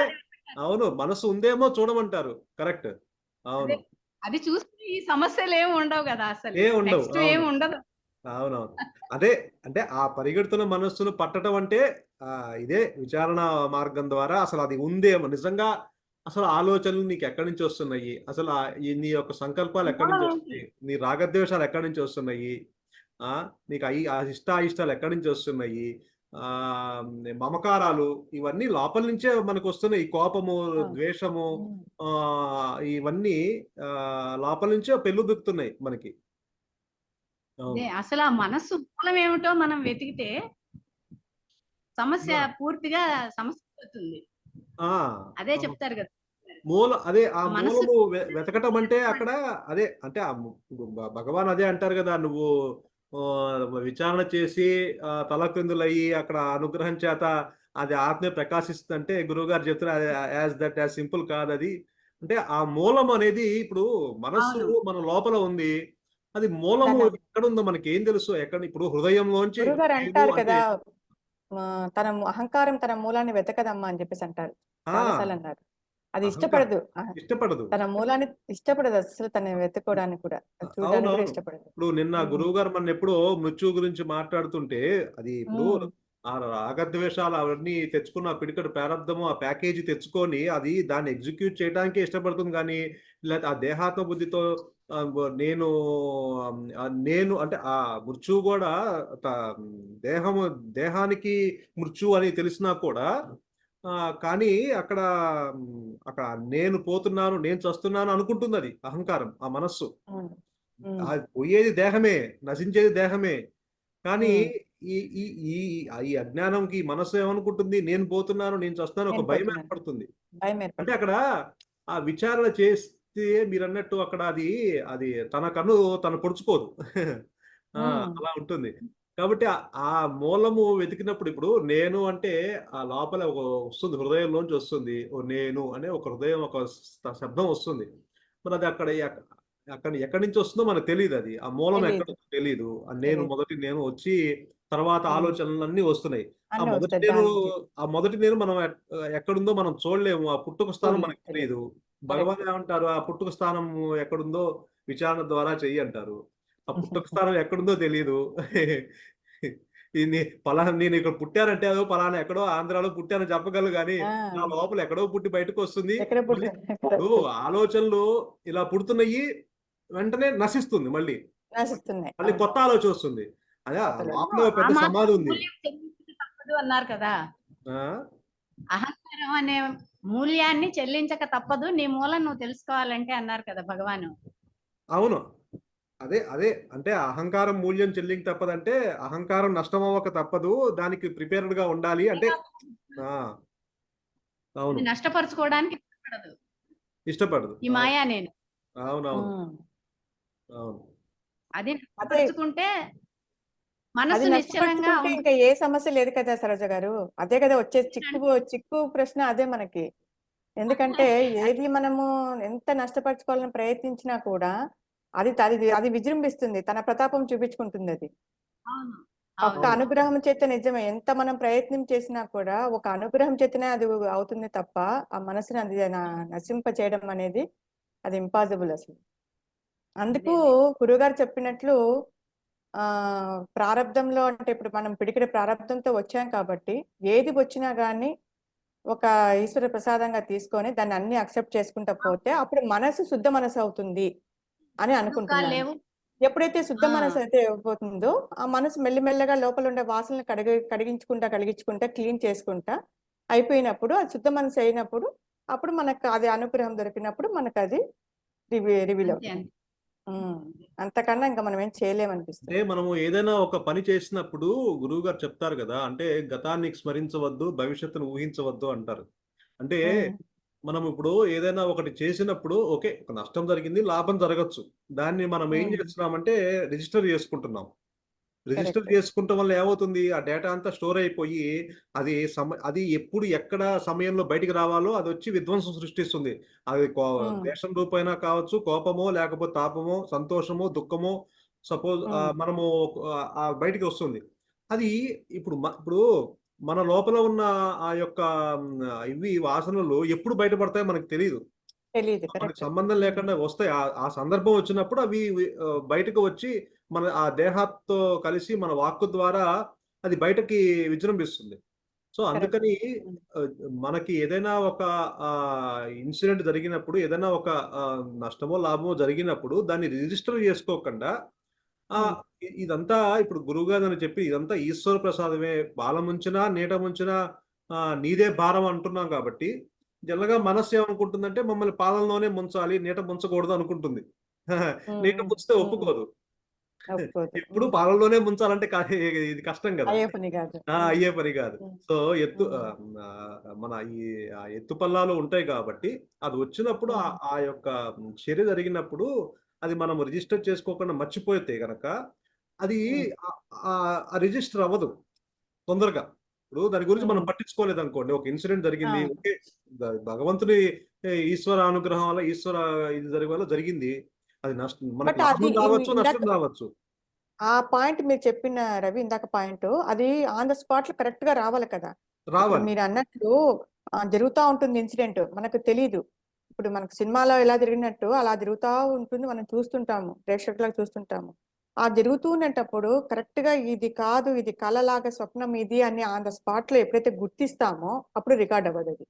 అవును. మనస్సు ఉందేమో చూడమంటారు. కరెక్ట్. అదే అవును. అది చూస్తే ఈ సమస్యలు ఏమి ఉండవు కదా అసలు. ఉండవు. నెక్స్ట్ అవును. ఏమి ఉండదు. అవునవును. అదే అంటే ఆ పరిగెడుతున్న మనస్సును పట్టడం అంటే ఇదే విచారణ మార్గం ద్వారా అసలది ఉందేమో నిజంగా అసలు ఆలోచనలు నీకెక్కడి నుంచి వస్తున్నాయి? అసలు నీ యొక్క సంకల్పాలు ఎక్కడి నుంచి మూలం వస్తున్నాయి? నీ రాగద్వేషాలు ఎక్కడి నుంచి వస్తున్నాయి? నీకు ఆ ఇష్టాయిష్టాలు ఎక్కడి నుంచి వస్తున్నాయి? ఆ మమకారాలు ఇవన్నీ లోపల నుంచే మనకు వస్తున్నాయి. ఈ కోపము, అవును. ద్వేషము, ఉమ్. ఇవన్నీ లోపల నుంచే పెళ్ళుబికుతున్నాయి మనకి. అవును. అదే అసలు ఆ మనస్సు మూలం ఏమిటో మనం వెతికితే సమస్య ఆ, పూర్తిగా సమస్య అవుతుంది. ఆ, అదే ఆ చెప్తారు కదా అదే ఆ ఆ మనస్సు మూలము వెతకటం అంటే అక్కడ అదే అంటే భగవాన్ అదే అంటారు కదా, నువ్వు విచారణ చేసి తలక్రిందులయ్యి అక్కడ అనుగ్రహం చేత అది ఆత్మే ప్రకాశిస్తుంది అంటే, గురువు గారు చెప్తున్నారు యాజ్ సింపుల్ కాదు అది. అంటే ఆ మూలం అనేది ఇప్పుడు మనస్సు అవును మన లోపల ఉంది. అది మూలము తన ఎక్కడ ఉందో మనకి ఏం తెలుసు? ఎక్కడ ఇప్పుడు హృదయంలోంచి గురుగారు నేను అంటారు అంటే కదా, తన అహంకారం తన మూలాన్ని వెతకదమ్మా అని చెప్పేసి అంటారు. చాలాసార్లు ఆ అన్నారు. అది అహంకారం ఇష్టపడదు. ఇష్టపడదు. తన మూలాన్ని ఇష్టపడదు అసలు, తను వెతుక్కోవడానికి కూడా, అది చూడడానికి కూడా అవునవును. ఇష్టపడదు. ఇప్పుడు నిన్న ఉమ్. గురువు గారు మన ఎప్పుడో మృత్యువు గురించి మాట్లాడుతుంటే, అది ఇప్పుడు ఉమ్. ఆ రాగద్వేషాలు అవన్నీ తెచ్చుకున్న ఆ పిడికడు ప్రారంధము ఆ ప్యాకేజీ తెచ్చుకొని అది దాన్ని ఎగ్జిక్యూట్ చేయడానికే ఇష్టపడుతుంది కానీ, లేదా ఆ దేహాత్మ బుద్ధితో నేను నేను అంటే ఆ మృత్యువు కూడా త- దేహము దేహానికి మృత్యువు అని తెలిసినా కూడా కానీ అక్కడ అక్కడ నేను పోతున్నాను, నేను చస్తున్నాను అనుకుంటుంది అది అహంకారం, ఆ మనస్సు. అవును. ఉమ్. అది పోయేది దేహమే, నశించేది దేహమే. కానీ ఉమ్. ఈ ఈ ఈ ఈ అజ్ఞానంకి ఈ మనస్సు ఏమనుకుంటుంది, నేను పోతున్నాను, నేను చస్తాను, ఒక నేను భయం పోతున్నాను, ఏర్పడుతుంది. భయం అంటే ఏర్పడుతుంది. అక్కడ ఆ విచారణ చేస్తే మీరు అన్నట్టు అక్కడ అది అది తన కన్ను తను పొడుచుకోదు. ఉమ్. అలా ఉంటుంది. కాబట్టి ఆ మూలము వెతికినప్పుడు ఇప్పుడు నేను అంటే ఆ లోపల ఒక వస్తుంది, హృదయంలోంచి వస్తుంది. ఓ నేను అనే ఒక హృదయం ఒక శబ్దం వస్తుంది. మరి అది అక్కడ అక్కడ ఎక్కడి నుంచి వస్తుందో మనకు తెలియదు. అది ఆ మూలం ఎక్కడ తెలీదు. ఉందో తెలియదు. ఆ నేను తెలీదు. మొదటి నేను వచ్చి తర్వాత ఉమ్. ఆలోచనలన్నీ వస్తున్నాయి. ఆ అన్నీ మొదటి వస్తాయి నేను దానికి. ఆ మొదటి నేను మనం ఎక్కడుందో మనం చూడలేము. ఆ పుట్టుక స్థానం చూడలేదు, మనకు తెలియదు. తెలియదు. భగవాన్ కరెక్ట్. ఏమంటారు? ఆ పుట్టుక స్థానం ఎక్కడుందో విచారణ ద్వారా చెయ్యి అంటారు. ఆ పుట్టుక స్థానం ఎక్కడుందో తెలియదు. ఇది పలానా నేను ఇక్కడ పుట్టానంటే అదో పలానా ఎక్కడో ఆంధ్రాలో పుట్టానని చెప్పగలను కానీ, ఆ, నా లోపల ఎక్కడో పుట్టి బయటకు వస్తుంది. ఎక్కడ మళ్ళీ పుట్టారు? ఇప్పుడు కరెక్ట్. ఆలోచనలు ఇలా పుడుతున్నాయి, వెంటనే నశిస్తుంది మళ్ళీ. నశిస్తున్నాయి. మళ్ళీ అవును. కొత్త ఆలోచన వస్తుంది. అదే ఆ కొత్తలో లోపలే ఒక ఆ పెద్ద మాత్రం సమాధి ఉంది. మూల్యం చెల్లించక తప్పదు అన్నారు కదా ఆ అహంకారం అనే మూల్యాన్ని చెల్లించక తప్పదు నీ మూలం నువ్వు తెలుసుకోవాలంటే అన్నారు కదా భగవాను. అవును. అదే అదే అంటే అహంకారం మూల్యం చెల్లింక తప్పదంటే, అహంకారం నష్టం అవ్వక తప్పదు. దానికి ప్రిపేర్డ్ గా ఉండాలి అంటే. ఆ అది అవును. నష్టపరుచుకోవడానికి ఇష్టపడదు ఇష్టపడదు. ఈ అవును. మాయా నేను. అవునవును. ఉమ్. అవును. అది అదే, నష్టపరుచుకుంటే అది మనస్సు నిశ్చలంగా నష్టపరుచుకుంటే ఇంకా ఏ సమస్య లేదు కదా సరోజ గారు. అదే కదా వచ్చే చిక్కు ఉంటుంది. చిక్కు ప్రశ్న అదే మనకి. ఎందుకంటే ఏది మనము ఎంత నష్టపరచుకోవాలని ప్రయత్నించినా కూడా అది అది అది విజృంభిస్తుంది, తన ప్రతాపం చూపించుకుంటుంది అది. అవును ఒక్క అవును అవును. అనుగ్రహం చేత నిజమే, ఎంత మనం ప్రయత్నం చేసినా కూడా ఒక అనుగ్రహం చేతనే అది అవుతుంది తప్ప, ఆ మనసుని అది నశింప చేయడం అనేది అది ఇంపాసిబుల్ అసలు. అదే అందుకు అదే గురుగారు చెప్పినట్లు ఆ ప్రారంధంలో అంటే ఇప్పుడు మనం పిడికిడి ప్రారంధంతో వచ్చాం కాబట్టి ఏది వచ్చినా గానీ ఒక ఈశ్వర ప్రసాదంగా తీసుకొని దాన్ని అన్ని అక్సెప్ట్ చేసుకుంటా పోతే అప్పుడు మనసు శుద్ధ మనసు అవుతుంది అని దుఃఖాలు అనుకుంటున్నాను. లేవు. ఎప్పుడైతే శుద్ధ ఆ మనసు అయితే అయిపోతుందో ఆ మనసు మెల్లిమెల్లగా లోపల ఉండే వాసనలు కడిగించుకుంటా క్లీన్ చేసుకుంటా అయిపోయినప్పుడు, అది శుద్ధ మనసు అయినప్పుడు అప్పుడు మనకు అది అనుగ్రహం దొరికినప్పుడు మనకు అది రివీల్ అంతే అవుతుంది. అంతే. అంతకన్నా ఇంకా మనం ఏం అంటే చేయలేమనిపిస్తుంది. మనము ఏదైనా ఒక పని చేసినప్పుడు గురువు గారు చెప్తారు కదా, అంటే గతాన్ని స్మరించవద్దు, భవిష్యత్తును ఊహించవద్దు అంటారు. అంటే ఉమ్. మనం ఇప్పుడు ఏదైనా ఒకటి చేసినప్పుడు ఓకే, ఒక నష్టం జరిగింది, లాభం జరగచ్చు. దాన్ని మనం ఏం ఉమ్. చేస్తున్నామంటే రిజిస్టర్ చేసుకుంటున్నాం. Register correct. చేసుకుంటాం వల్ల ఏమవుతుంది, ఆ డేటా అంతా స్టోర్ అయిపోయి అది అది ఎప్పుడు ఎక్కడ సమయంలో బయటికి రావాలో అది వచ్చి విధ్వంసం సృష్టిస్తుంది. అది ఉమ్. ద్వేషం రూపైనా కావచ్చు, కోపమో లేకపోతే తాపమో, సంతోషమో, దుఃఖమో, సపోజ్ ఉమ్. మనము బయటికి వస్తుంది. అది ఇప్పుడు మన లోపల ఉన్న ఆ యొక్క ఇవి వాసనలు ఎప్పుడు బయటపడతాయో మనకు తెలియదు. తెలీదు. మనకు కరెక్ట్. సంబంధం లేకుండా వస్తాయి. ఆ సందర్భం వచ్చినప్పుడు అవి బయటకు వచ్చి మన ఆ దేహంతో కలిసి మన వాక్కు ద్వారా అది బయటకి విజృంభిస్తుంది. So correct. అందుకని ఆహ్, మనకి ఏదైనా ఒక ఇన్సిడెంట్ జరిగినప్పుడు, ఏదైనా ఒక నష్టమో, లాభమో జరిగినప్పుడు దాన్ని రిజిస్టర్ చేసుకోకుండా ఆ ఇదంతా ఇప్పుడు గురువుగారు అని చెప్పి ఇదంతా ఈశ్వర ప్రసాదమే, బాల ముంచినా నీట ముంచినా నీదే భారం అంటున్నాం కాబట్టి జనరల్గా మనస్సు ఏమనుకుంటుందంటే మమ్మల్ని పాలనలోనే ముంచాలి, నీట ముంచకూడదు అనుకుంటుంది. నీట ముంచితే ఒప్పుకోదు. ఒప్పుకోదు. ఎప్పుడు పాలనలోనే ముంచాలంటే ఇది కష్టం కదా. అయ్యే పని కాదు. అయ్యే పని కాదు. ఉమ్, సో ఉమ్, మన ఎత్తు పల్లాలు ఉంటాయి కాబట్టి అది వచ్చినప్పుడు ఆ యొక్క చర్య జరిగినప్పుడు అది మనం రిజిస్టర్ చేసుకోకుండా మర్చిపోతే గనక అది రిజిస్టర్ అవ్వదు తొందరగా. ఇప్పుడు దాని గురించి మనం పట్టించుకోలేదు అనుకోండి, ఒక ఇన్సిడెంట్ జరిగింది, ఓకే భగవంతుని ఈశ్వర అనుగ్రహం వల్ల ఈశ్వర ఇది వల్ల జరిగింది, అది నష్టం మనకు బట్ అది లాభం రావచ్చు, ఇందాక నష్టం రావచ్చు. ఆ పాయింట్ మీరు చెప్పిన రవి ఇందాక పాయింట్ అది ఆన్ ద స్పాట్ లో కరెక్ట్ గా రావాలి కదా. ఇప్పుడు రావాలి. మీరు అన్నట్లు జరుగుతూ ఉంటుంది ఇన్సిడెంట్, మనకు తెలీదు. ఇప్పుడు మనకు సినిమాలో ఎలా జరిగినట్టు అలా జరుగుతూ ఉంటుంది, మనం చూస్తుంటాము, ప్రేక్షకులకు చూస్తుంటాము. ఆ జరుగుతూ ఉండేటప్పుడు కరెక్ట్ గా ఇది కాదు, ఇది కళలాగా స్వప్నం ఇది అని ఆన్ ద స్పాట్ లో ఎప్పుడైతే గుర్తిస్తామో అప్పుడు రికార్డ్ అవ్వదు అది.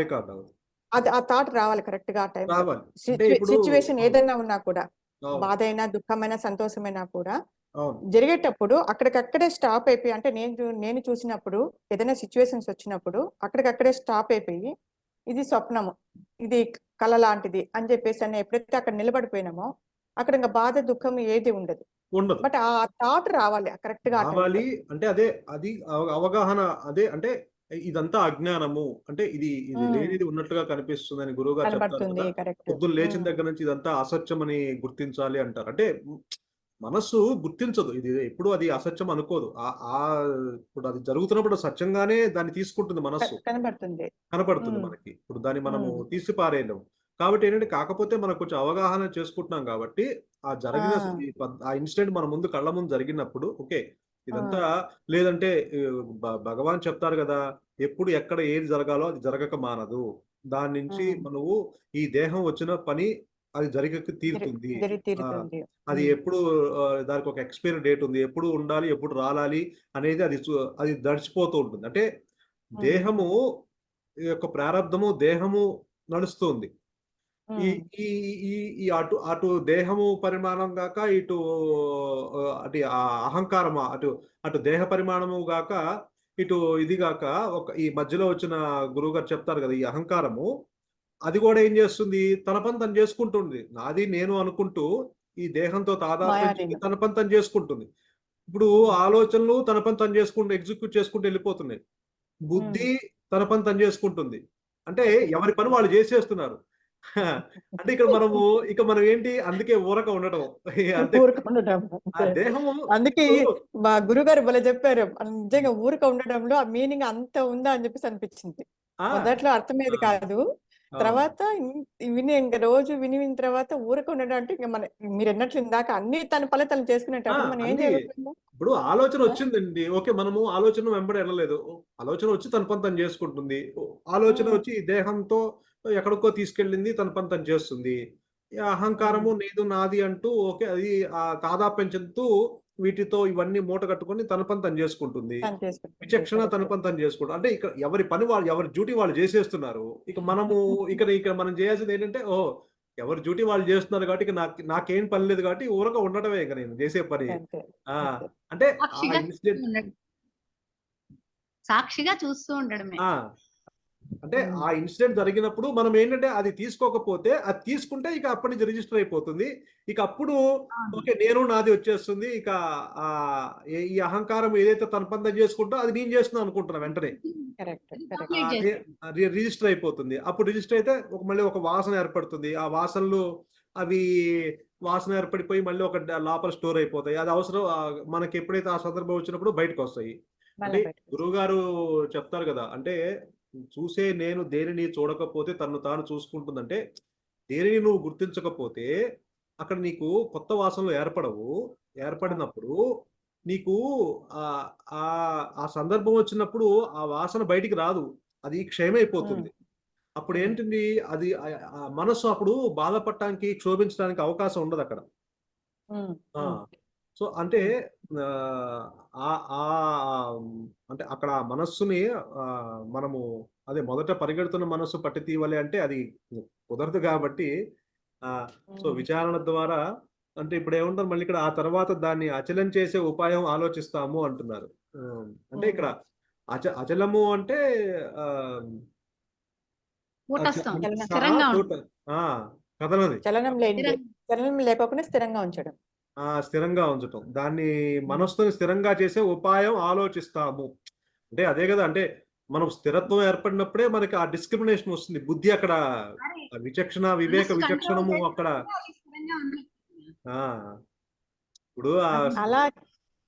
రికార్డ్ అవ్వదు. అది ఆ థాట్ రావాలి కరెక్ట్ గా ఆ టైంలో. రావాలి. అంటే ఇప్పుడు సిచ్యువేషన్ ఏదైనా ఉన్నా కూడా, అవును. బాధ అయినా దుఃఖమైనా సంతోషమైనా కూడా అవును. జరిగేటప్పుడు అక్కడికక్కడే స్టాప్ అయిపోయి, అంటే నేను చూసినప్పుడు ఏదైనా సిచ్యువేషన్స్ వచ్చినప్పుడు అక్కడికక్కడే స్టాప్ అయిపోయి ఇది స్వప్నము, ఇది కళ లాంటిది అని చెప్పేసి అని ఎప్పుడైతే అక్కడ నిలబడిపోయినామో అక్కడ ఇంకా బాధ దుఃఖం ఏది ఉండదు. ఉండదు. బట్ ఆ థాట్ రావాలి కరెక్ట్ గా ఆ టైంలో. రావాలి. అంటే అది అవగాహన. అదే అంటే ఇదంతా అజ్ఞానము, అంటే ఇది లేనిది ఉన్నట్టుగా కనిపిస్తుందని గురువుగారు చెప్తారు కనబడుతుంది. కదా. కరెక్ట్. పొద్దున్న లేచిన దగ్గర నుంచి ఇదంతా అసత్యం అని గుర్తించాలి అంటారు. అంటే మనస్సు గుర్తించదు, ఇది ఎప్పుడు అది అసత్యం అనుకోదు. ఇప్పుడు అది జరుగుతున్నప్పుడు సత్యంగానే దాన్ని తీసుకుంటుంది మనస్సు. కనబడుతుంది. కనపడుతుంది మనకి. ఇప్పుడు దాన్ని మనము తీసి పారేయలేము. కాబట్టి ఏంటంటే, కాకపోతే మనం కొంచెం అవగాహన చేసుకుంటున్నాం కాబట్టి ఆ జరిగిన ఆ ఇన్సిడెంట్ మన ముందు కళ్ళ ముందు జరిగినప్పుడు ఓకే ఇదంతా లేదంటే భగవాన్ చెప్తారు కదా, ఎప్పుడు ఎక్కడ ఏది జరగాలో అది జరగక మానదు. దాని నుంచి నువ్వు ఈ దేహం వచ్చిన పని అది జరగక తీరుతుంది. అది ఎప్పుడు దానికి ఒక ఎక్స్పైరీ డేట్ ఉంది, ఎప్పుడు ఉండాలి, ఎప్పుడు రాలాలి అనేది అది దడిచిపోతూ ఉంటుంది. అంటే దేహము యొక్క ప్రారంధము, దేహము నడుస్తుంది. ఈ ఈ ఈ ఈ అటు అటు దేహము పరిమాణం గాక, ఇటు అటు అహంకారము, అటు దేహ పరిమాణము గాక, ఇటు ఇది గాక, ఈ మధ్యలో వచ్చిన గురువుగారు చెప్తారు కదా, ఈ అహంకారము అది కూడా ఏం చేస్తుంది, తన పని తను చేసుకుంటుంది. నాది నేను అనుకుంటూ ఈ దేహంతో తాదాత్మ్యం తన పని తను చేసుకుంటుంది. ఇప్పుడు ఆలోచనలు తన పని తను చేసుకుంటూ ఎగ్జిక్యూట్ చేసుకుంటూ వెళ్ళిపోతున్నాయి. బుద్ధి తన పని తను చేసుకుంటుంది. అంటే ఎవరి పని వాళ్ళు చేసేస్తున్నారు. అంటే ఇక మనం ఏంటి, అందుకే ఊరక ఉండటం. అంటే ఆ దేహము. అందుకే మా గురుగారు భలే చెప్పారు, నిజంగా ఊరక ఉండడంలో ఆ మీనింగ్ అంత ఉందా అని చెప్పేసి అనిపించింది. మొదట్లో అర్థమయ్యేది కాదు, తర్వాత విని ఇంకా రోజు విని తర్వాత ఊరక ఉండడం అంటే ఇంకా మన మీరు అన్నట్లు ఇందాక అన్ని తన పని తను చేసుకునేటప్పుడు మనం ఏం చేయగలుగుతాము. ఇప్పుడు ఆలోచన వచ్చిందండి, ఓకే మనము ఆలోచన వెంబడి వెళ్ళలేదు, ఆలోచన వచ్చి తన పని తను చేసుకుంటుంది. ఆలోచన వచ్చి ఈ దేహంతో ఎక్కడికో తీసుకెళ్ళింది, తన పని తను చేస్తుంది. అహంకారము నీదు నాది అంటూ ఓకే అది తాదాప్యం చెందుతూ వీటితో ఇవన్నీ మూట కట్టుకొని తన పని తను చేసుకుంటుంది. విచక్షణ తన పని తను చేసుకుంటుంది. అంటే ఇక్కడ ఎవరి పని వాళ్ళు, ఎవరి డ్యూటీ వాళ్ళు చేసేస్తున్నారు. ఇక మనం చేయాల్సింది ఏంటంటే, ఎవరి డ్యూటీ వాళ్ళు చేస్తున్నారు కాబట్టి ఇక నాకేం పని లేదు కాబట్టి ఊరక ఉండటమే ఇక నేను చేసే పని. అంటే సాక్షిగా చూస్తూ ఉండడమే. అంటే ఆ ఇన్సిడెంట్ జరిగినప్పుడు మనం ఏంటంటే అది తీసుకోకపోతే, అది తీసుకుంటే ఇక అప్పటి నుంచి రిజిస్టర్ అయిపోతుంది. ఇక అప్పుడు ఓకే నేను నాది వచ్చేస్తుంది. ఇక ఈ అహంకారం ఏదైతే తన పని చేసుకుంటో అది నేను చేస్తున్నాను అనుకుంటున్నా వెంటనే రిజిస్టర్ అయిపోతుంది. అప్పుడు రిజిస్టర్ అయితే మళ్ళీ ఒక వాసన ఏర్పడుతుంది. ఆ వాసనలు అవి వాసన ఏర్పడిపోయి మళ్ళీ ఒక లోపల స్టోర్ అయిపోతాయి. అది అవసరం మనకి ఎప్పుడైతే ఆ సందర్భం వచ్చినప్పుడు బయటకు వస్తాయి. అంటే గురువు గారు చెప్తారు కదా, అంటే చూసే నేను దేనిని చూడకపోతే తను తాను చూసుకుంటుందంటే, దేనిని నువ్వు గుర్తించకపోతే అక్కడ నీకు కొత్త వాసనలు ఏర్పడవు. ఏర్పడినప్పుడు నీకు ఆ సందర్భం వచ్చినప్పుడు ఆ వాసన బయటికి రాదు, అది క్షయమైపోతుంది. అప్పుడు ఏంటింది, అది మనస్సు అప్పుడు బాధపడటానికి, క్షోభించడానికి అవకాశం ఉండదు అక్కడ. సో అంటే అంటే అక్కడ మనస్సుని మనము అదే మొదట పరిగెడుతున్న మనస్సు పట్టి తీయాలి అంటే అది కుదరదు కాబట్టి సో విచారణ ద్వారా అంటే ఇప్పుడు ఏమంటారు మళ్ళీ ఇక్కడ, ఆ తర్వాత దాన్ని అచలం చేసే ఉపాయం ఆలోచిస్తాము అంటున్నారు. అంటే ఉమ్. ఇక్కడ అచలము అంటే ఆ, కూటస్థం చలనం స్థిరంగా తోట ఉంటుంది. కథలది చలనం లేనిదే, స్థిరంగా చలనం లేకోకుండా స్థిరంగా ఉంచడం. స్థిరంగా ఉంచటం, దాన్ని ఉమ్. మనస్సుని స్థిరంగా చేసే ఉపాయం ఆలోచిస్తాము. అంటే అదే కదా, అంటే మనం స్థిరత్వం ఏర్పడినప్పుడే మనకి ఆ డిస్క్రిమినేషన్ వస్తుంది, బుద్ధి అక్కడ మరి ఆ విచక్షణ వివేక మనసు కంట్రోల్ విచక్షణము అక్కడ. చేసినప్పుడు అది స్థిరంగా ఉంది. ఆ ఇప్పుడు అది అలా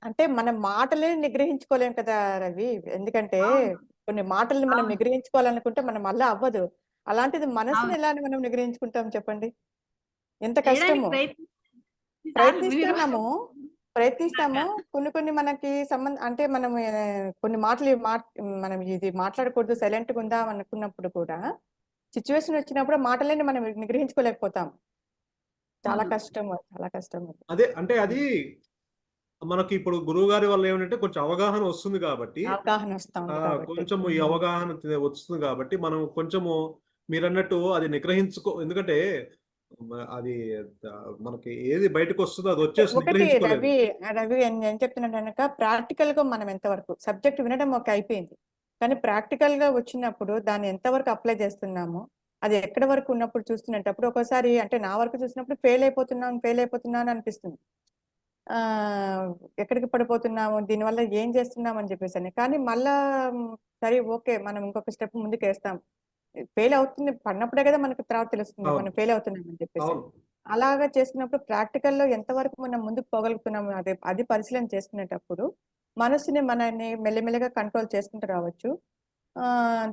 అంటే మనం మాటలని నిగ్రహించుకోలేం కదా రవి. ఎందుకంటే అవును కొన్ని మాటల్ని మనం అవును నిగ్రహించుకోవాలనుకుంటే మనం మళ్ళీ అవ్వదు. అలాంటిది మనసుని అవును ఎలా మనం నిగ్రహించుకుంటాం చెప్పండి? ఎంత చేయడానికి కష్టము. సార్లు మీరు ప్రయత్నిస్తున్నాము, ప్రయత్నిస్తాము. కొన్ని కొన్ని మనకి అంటే మనం కొన్ని మాటలు మనం ఇది మాట్లాడకూడదు, సైలెంట్ గా ఉందాం అనుకున్నప్పుడు కూడా సిచ్యువేషన్ వచ్చినప్పుడు ఆ మాటలని మనం నిగ్రహించుకోలేకపోతాం. చాలా అవును కష్టము, చాలా కష్టం అది. అదే అంటే అది మనకి ఇప్పుడు గురువు గారి వల్ల ఏమంటే కొంచెం అవగాహన వస్తుంది కాబట్టి, అవగాహన వస్తా ఉంది కాబట్టి. కొంచెము ఈ అవగాహన వస్తుంది కాబట్టి మనం కొంచెము మీరన్నట్టు అది నిగ్రహించుకో, ఎందుకంటే అది మనకి ఏది బయటకు వస్తుందో అది అంటే వచ్చేసి ఒకటి నిగ్రహించుకోలేము. రవి, ఏం చెప్తున్నాను కనుక ప్రాక్టికల్ గా మనం ఎంతవరకు సబ్జెక్ట్ వినడం ఒక అయిపోయింది, కానీ ప్రాక్టికల్ గా వచ్చినప్పుడు దాన్ని ఎంతవరకు అప్లై చేస్తున్నాము, అది ఎక్కడి వరకు ఉన్నప్పుడు చూస్తున్నప్పుడు ఒక్కోసారి అంటే నా వరకు చూసినప్పుడు ఫెయిల్ అయిపోతున్నాను అనిపిస్తుంది. ఆ ఎక్కడికి పడిపోతున్నాము, దీనివల్ల ఏం చేస్తున్నాం అని చెప్పేసి అని. కానీ మళ్ళా సరే ఓకే మనం ఇంకొక స్టెప్ ముందుకు వేస్తాం. ఫెయిల్ అవుతుంది పడినప్పుడే కదా మనకి తర్వాత తెలుస్తుంది అవును మనం ఫెయిల్ అవుతున్నాం అని చెప్పేసి. అవును అలాగా చేసినప్పుడు ప్రాక్టికల్ లో ఎంతవరకు మనం ముందుకు పోగలుగుతున్నాము అది పరిశీలన చేసుకునేటప్పుడు మనసుని మనని మెల్లిమెల్లిగా కంట్రోల్ చేసుకుంటూ రావచ్చు. ఆ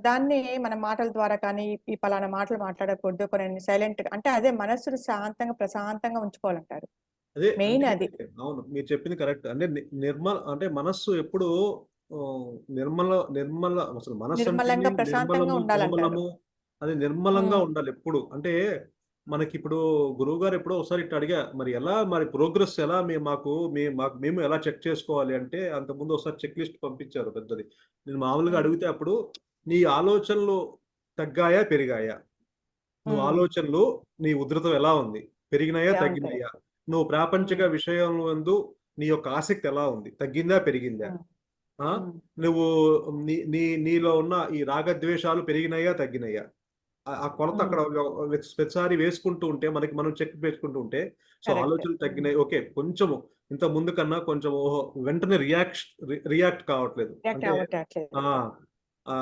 దాన్ని మన మాటల ద్వారా కానీ ఈ పలానా మాటలు మాట్లాడకూడదు, కొన్ని సైలెంట్ అంటే అదే మనస్సును శాంతంగా ప్రశాంతంగా ఉంచుకోవాలంటారు. అదే మెయిన్ అంటే అది అవును మీరు చెప్పింది కరెక్ట్. అంటే నిర్మల అంటే మనస్సు ఎప్పుడు ఆ, నిర్మల నిర్మల అసలు మనస్సు అంటేనే నిర్మలంగా ప్రశాంతంగా నిర్మలము ఉండాలంటారు. కోమలము, అది నిర్మలంగా ఉమ్, ఉండాలి ఎప్పుడు. అంటే మనకి ఇప్పుడు గురువు గారు ఎప్పుడో ఒకసారి ఇట్లా అడిగా, మరి ఎలా మరి ప్రోగ్రెస్ ఎలా మేము ఎలా చెక్ చేసుకోవాలి అంటే, అంతకుముందు ఒకసారి చెక్ లిస్ట్ పంపించారు పెద్దది. నేను మామూలుగా ఉమ్, అడిగితే అప్పుడు, నీ ఆలోచనలు తగ్గాయా పెరిగాయా, నువ్వు ఉమ్. ఆలోచనలు నీ ఉధృతం ఎలా ఉంది, పెరిగినాయా యా ఉంటాయి. తగ్గినాయా, నువ్వు ప్రాపంచిక ఉమ్, విషయం యందు నీ యొక్క ఆసక్తి ఎలా ఉంది, తగ్గిందా పెరిగిందా, ఉమ్, ఆ ఉమ్. నువ్వు నీలో ఉన్న ఈ రాగద్వేషాలు పెరిగినాయా తగ్గినాయా, ఆ కొలత ఉమ్. అక్కడ ప్రతిసారి వేసుకుంటూ ఉంటే మనకి మనం చెక్ పెట్టుకుంటూ ఉంటే, సో కరెక్ట్. ఆలోచనలు తగ్గినాయి, ఓకే కొంచెము ఇంత ముందు కన్నా కొంచెం ఓహో వెంటనే రియాక్ట్ కావట్లేదు రియాక్ట్ అంటే, ఆ అవ్వట్లేదు. ఆ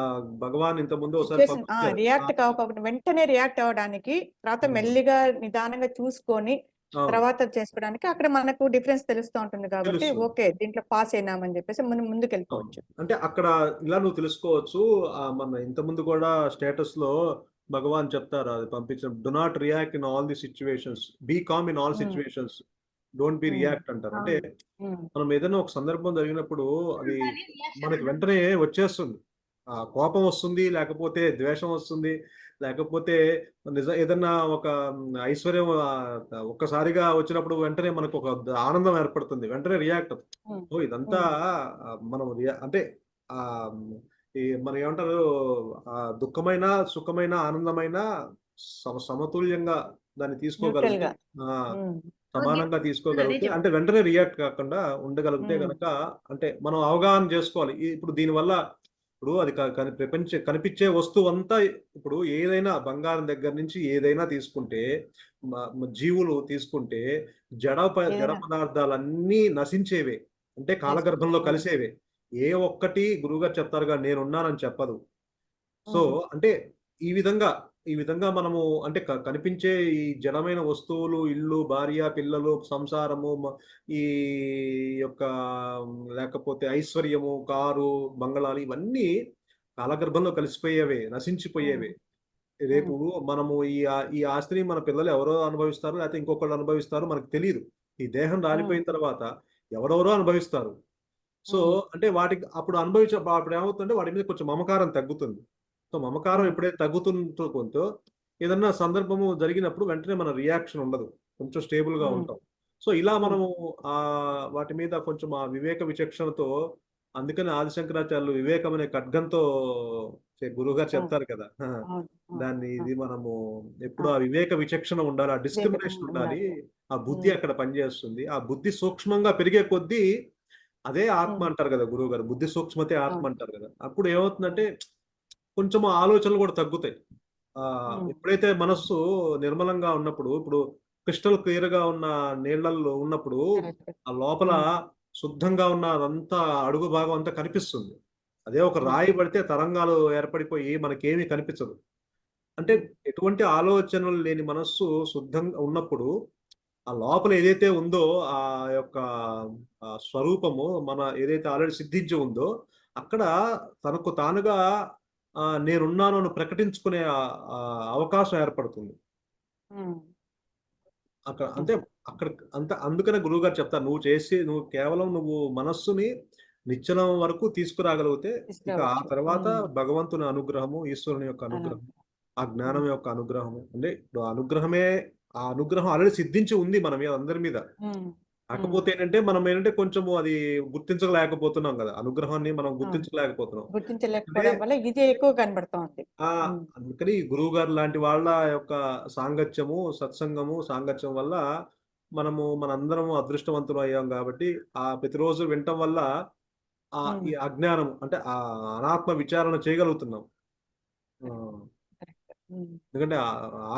భగవాన్ ఇంత ముందు ఒకసారి సిచ్యువేషన్ పంపించారు. రియాక్ట్ కాకపోతే వెంటనే రియాక్ట్ అవ్వడానికి తర్వాత మెల్లిగా నిదానంగా చూసుకొని అవును తర్వాత చేసుకోవడానికి అక్కడ మనకు డిఫరెన్స్ తెలుస్తూ ఉంటుంది కాబట్టి తెలుస్తుంది. ఓకే దీంట్లో పాస్ అయినామని చెప్పేసి మనం ముందుకు అవును. వెళ్ళిపోవచ్చు. అంటే అక్కడ ఇలా నువ్వు తెలుసుకోవచ్చు. మన ఇంతకుముందు కూడా స్టేటస్ లో భగవాన్ చెప్తారు, అది పంపించిన, do not react in all the situations, be calm in all um, situations, don't be um, react అంటారు. అంటే అవును మనం ఏదైనా ఒక సందర్భం జరిగినప్పుడు అది కానీ రియాక్షన్ మనకి ఉండదు. వెంటనే వచ్చేస్తుంది. ఆ కోపం వస్తుంది, లేకపోతే ద్వేషం వస్తుంది, లేకపోతే ఏదన్నా ఒక ఐశ్వర్యం ఒక్కసారిగా వచ్చినప్పుడు వెంటనే మనకు ఒక ఆనందం ఏర్పడుతుంది, వెంటనే రియాక్ట్. ఉమ్, ఓ ఇదంతా ఉమ్. మనం అంటే ఆ మనం ఏమంటారు, దుఃఖమైన సుఖమైన ఆనందమైన సమతుల్యంగా దాన్ని న్యూట్రల్ తీసుకోగలిగితే, గా. ఆ ఉమ్, సమానంగా అదే తీసుకోగలిగితే, అంటే చెప్తాను. వెంటనే రియాక్ట్ కాకుండా ఉండగలిగితే ఉమ్, గనక, అంటే మనం అవగాహన చేసుకోవాలి. ఇప్పుడు దీనివల్ల ఇప్పుడు అది కనిపించే వస్తువు అంతా, ఇప్పుడు ఏదైనా బంగారం దగ్గర నుంచి ఏదైనా తీసుకుంటే, జీవులు తీసుకుంటే, జడ ఏదైనా పదార్థాలన్నీ నశించేవే, అంటే నశించే కాలగర్భంలో కలిసేవే. ఏ ఒక్కటి గురువుగారు చెప్తారుగా నేనున్నానని చెప్పదు. సో ఉమ్, అంటే ఈ విధంగా మనము అంటే కనిపించే ఈ జడమైన వస్తువులు, ఇల్లు, భార్య, పిల్లలు, సంసారము, ఈ యొక్క లేకపోతే ఐశ్వర్యము, కారు, బంగళాలు, ఇవన్నీ కాలగర్భంలో కలిసిపోయేవే, ఉమ్, నశించిపోయేవే. ఉమ్, రేపు మనము ఈ ఆస్తిని మన పిల్లలు ఎవరో అనుభవిస్తారు, లేకపోతే ఇంకొకళ్ళు అనుభవిస్తారు, మనకు తెలియదు. ఈ దేహం ఉమ్, రాలిపోయిన తర్వాత ఎవరెవరో అనుభవిస్తారు. సో ఉమ్, అంటే వాటికి అప్పుడు అప్పుడు ఏమవుతుందంటే వాటి మీద కొంచెం మమకారం తగ్గుతుంది. సో మమకారం ఉమ్, ఎప్పుడైతే తగ్గుతుందో కొంత, ఏదన్నా సందర్భము జరిగినప్పుడు వెంటనే మన రియాక్షన్ ఉండదు, కొంచెం స్టేబుల్ గా ఉమ్, ఉంటాం. సో ఇలా ఉమ్. మనము వాటి మీద కొంచెం ఆ వివేక విచక్షణతో, అందుకని ఆదిశంకరాచార్యులు వివేకం అనే ఖడ్గంతో గురువు గారు అవును చెప్తారు కదా. అవును అవును దాన్ని అవును ఇది మనము ఎప్పుడు ఆ అవును. వివేక విచక్షణ ఉండాలి, ఆ డిస్క్రిమినేషన్ వివేకం ఉండాలి. ఉండాలి. ఆ బుద్ధి అక్కడ పనిచేస్తుంది. ఆ బుద్ధి సూక్ష్మంగా పెరిగే కొద్దీ అదే ఆత్మ అంటారు కదా గురువు గారు. బుద్ధి సూక్ష్మతే ఆత్మ అవును అంటారు కదా. అప్పుడు ఏమవుతుందంటే కొంచెం ఆలోచనలు కూడా తగ్గుతాయి. ఎప్పుడైతే మనస్సు నిర్మలంగా ఉన్నప్పుడు, ఇప్పుడు క్రిస్టల్ క్లియర్ గా ఉన్న నీళ్ళల్లో ఉన్నప్పుడు కరెక్ట్. ఆ లోపల శుద్ధంగా ఉన్న అదంతా అడుగు భాగం అంతా కనిపిస్తుంది. అదే ఒక రాయి పడితే తరంగాలు ఏర్పడిపోయి మనకేమీ కనిపించదు. అంటే ఎటువంటి ఆలోచనలు లేని మనస్సు శుద్ధంగా ఉన్నప్పుడు ఆ లోపల ఏదైతే ఉందో ఆ యొక్క స్వరూపము మన ఏదైతే ఆల్రెడీ సిద్ధించి ఉందో అక్కడ తనకు తానుగా నేనున్నాను అని ప్రకటించుకునే అవకాశం ఏర్పడుతుంది అక్కడ. అంటే అక్కడ అంత అందుకనే గురువు గారు చెప్తారు, నువ్వు కేవలం నువ్వు మనస్సుని నిశ్చలం వరకు తీసుకురాగలిగితే ఇక ఆ తీసుకురావచ్చు. తర్వాత భగవంతుని అనుగ్రహము, ఈశ్వరుని యొక్క అనుగ్రహం, ఆ జ్ఞానం యొక్క అనుగ్రహము, అంటే ఇప్పుడు ఆ అనుగ్రహం ఆల్రెడీ సిద్ధించి ఉంది మన మీద, అందరి మీద. కాకపోతే ఏంటంటే మనం ఏంటంటే కొంచెము అది గుర్తించలేకపోతున్నాం కదా, అనుగ్రహాన్ని మనం గుర్తించలేకపోతున్నాం. అంటే గుర్తించలేకపోవడం వల్ల ఇది ఎక్కువ కనబడతా ఉంది. ఆ అందుకని గురువు గారు లాంటి వాళ్ళ యొక్క సాంగత్యం వల్ల మనందరం అదృష్టవంతులు అయ్యాం కాబట్టి ఆ ప్రతిరోజు వినటం వల్ల ఈ అజ్ఞానం అంటే ఆ అనాత్మ విచారణ చేయగలుగుతున్నాం. ఆ, ఎందుకంటే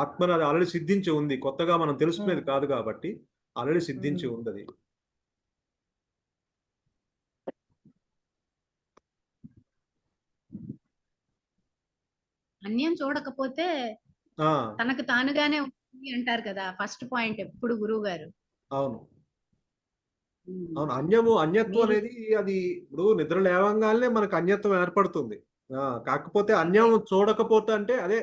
ఆత్మని అది ఆల్రెడీ సిద్ధించి ఉంది, కొత్తగా మనం తెలుసుకునేది కాదు కాబట్టి ఆల్రెడీ సిద్ధించి ఉంది అది. అన్యం చూడకపోతే ఆ తనకు తానుగానే ఉంటుంది అంటారు కదా, ఫస్ట్ పాయింట్ ఎప్పుడు గురువు గారు. అవును ఉమ్. అవును, అన్యత్వం మీరు అనేది అది ఇప్పుడు నిద్ర లేవంగానే మనకు అన్యత్వం ఏర్పడుతుంది. కాకపోతే అన్యం చూడకపోతే అంటే అదే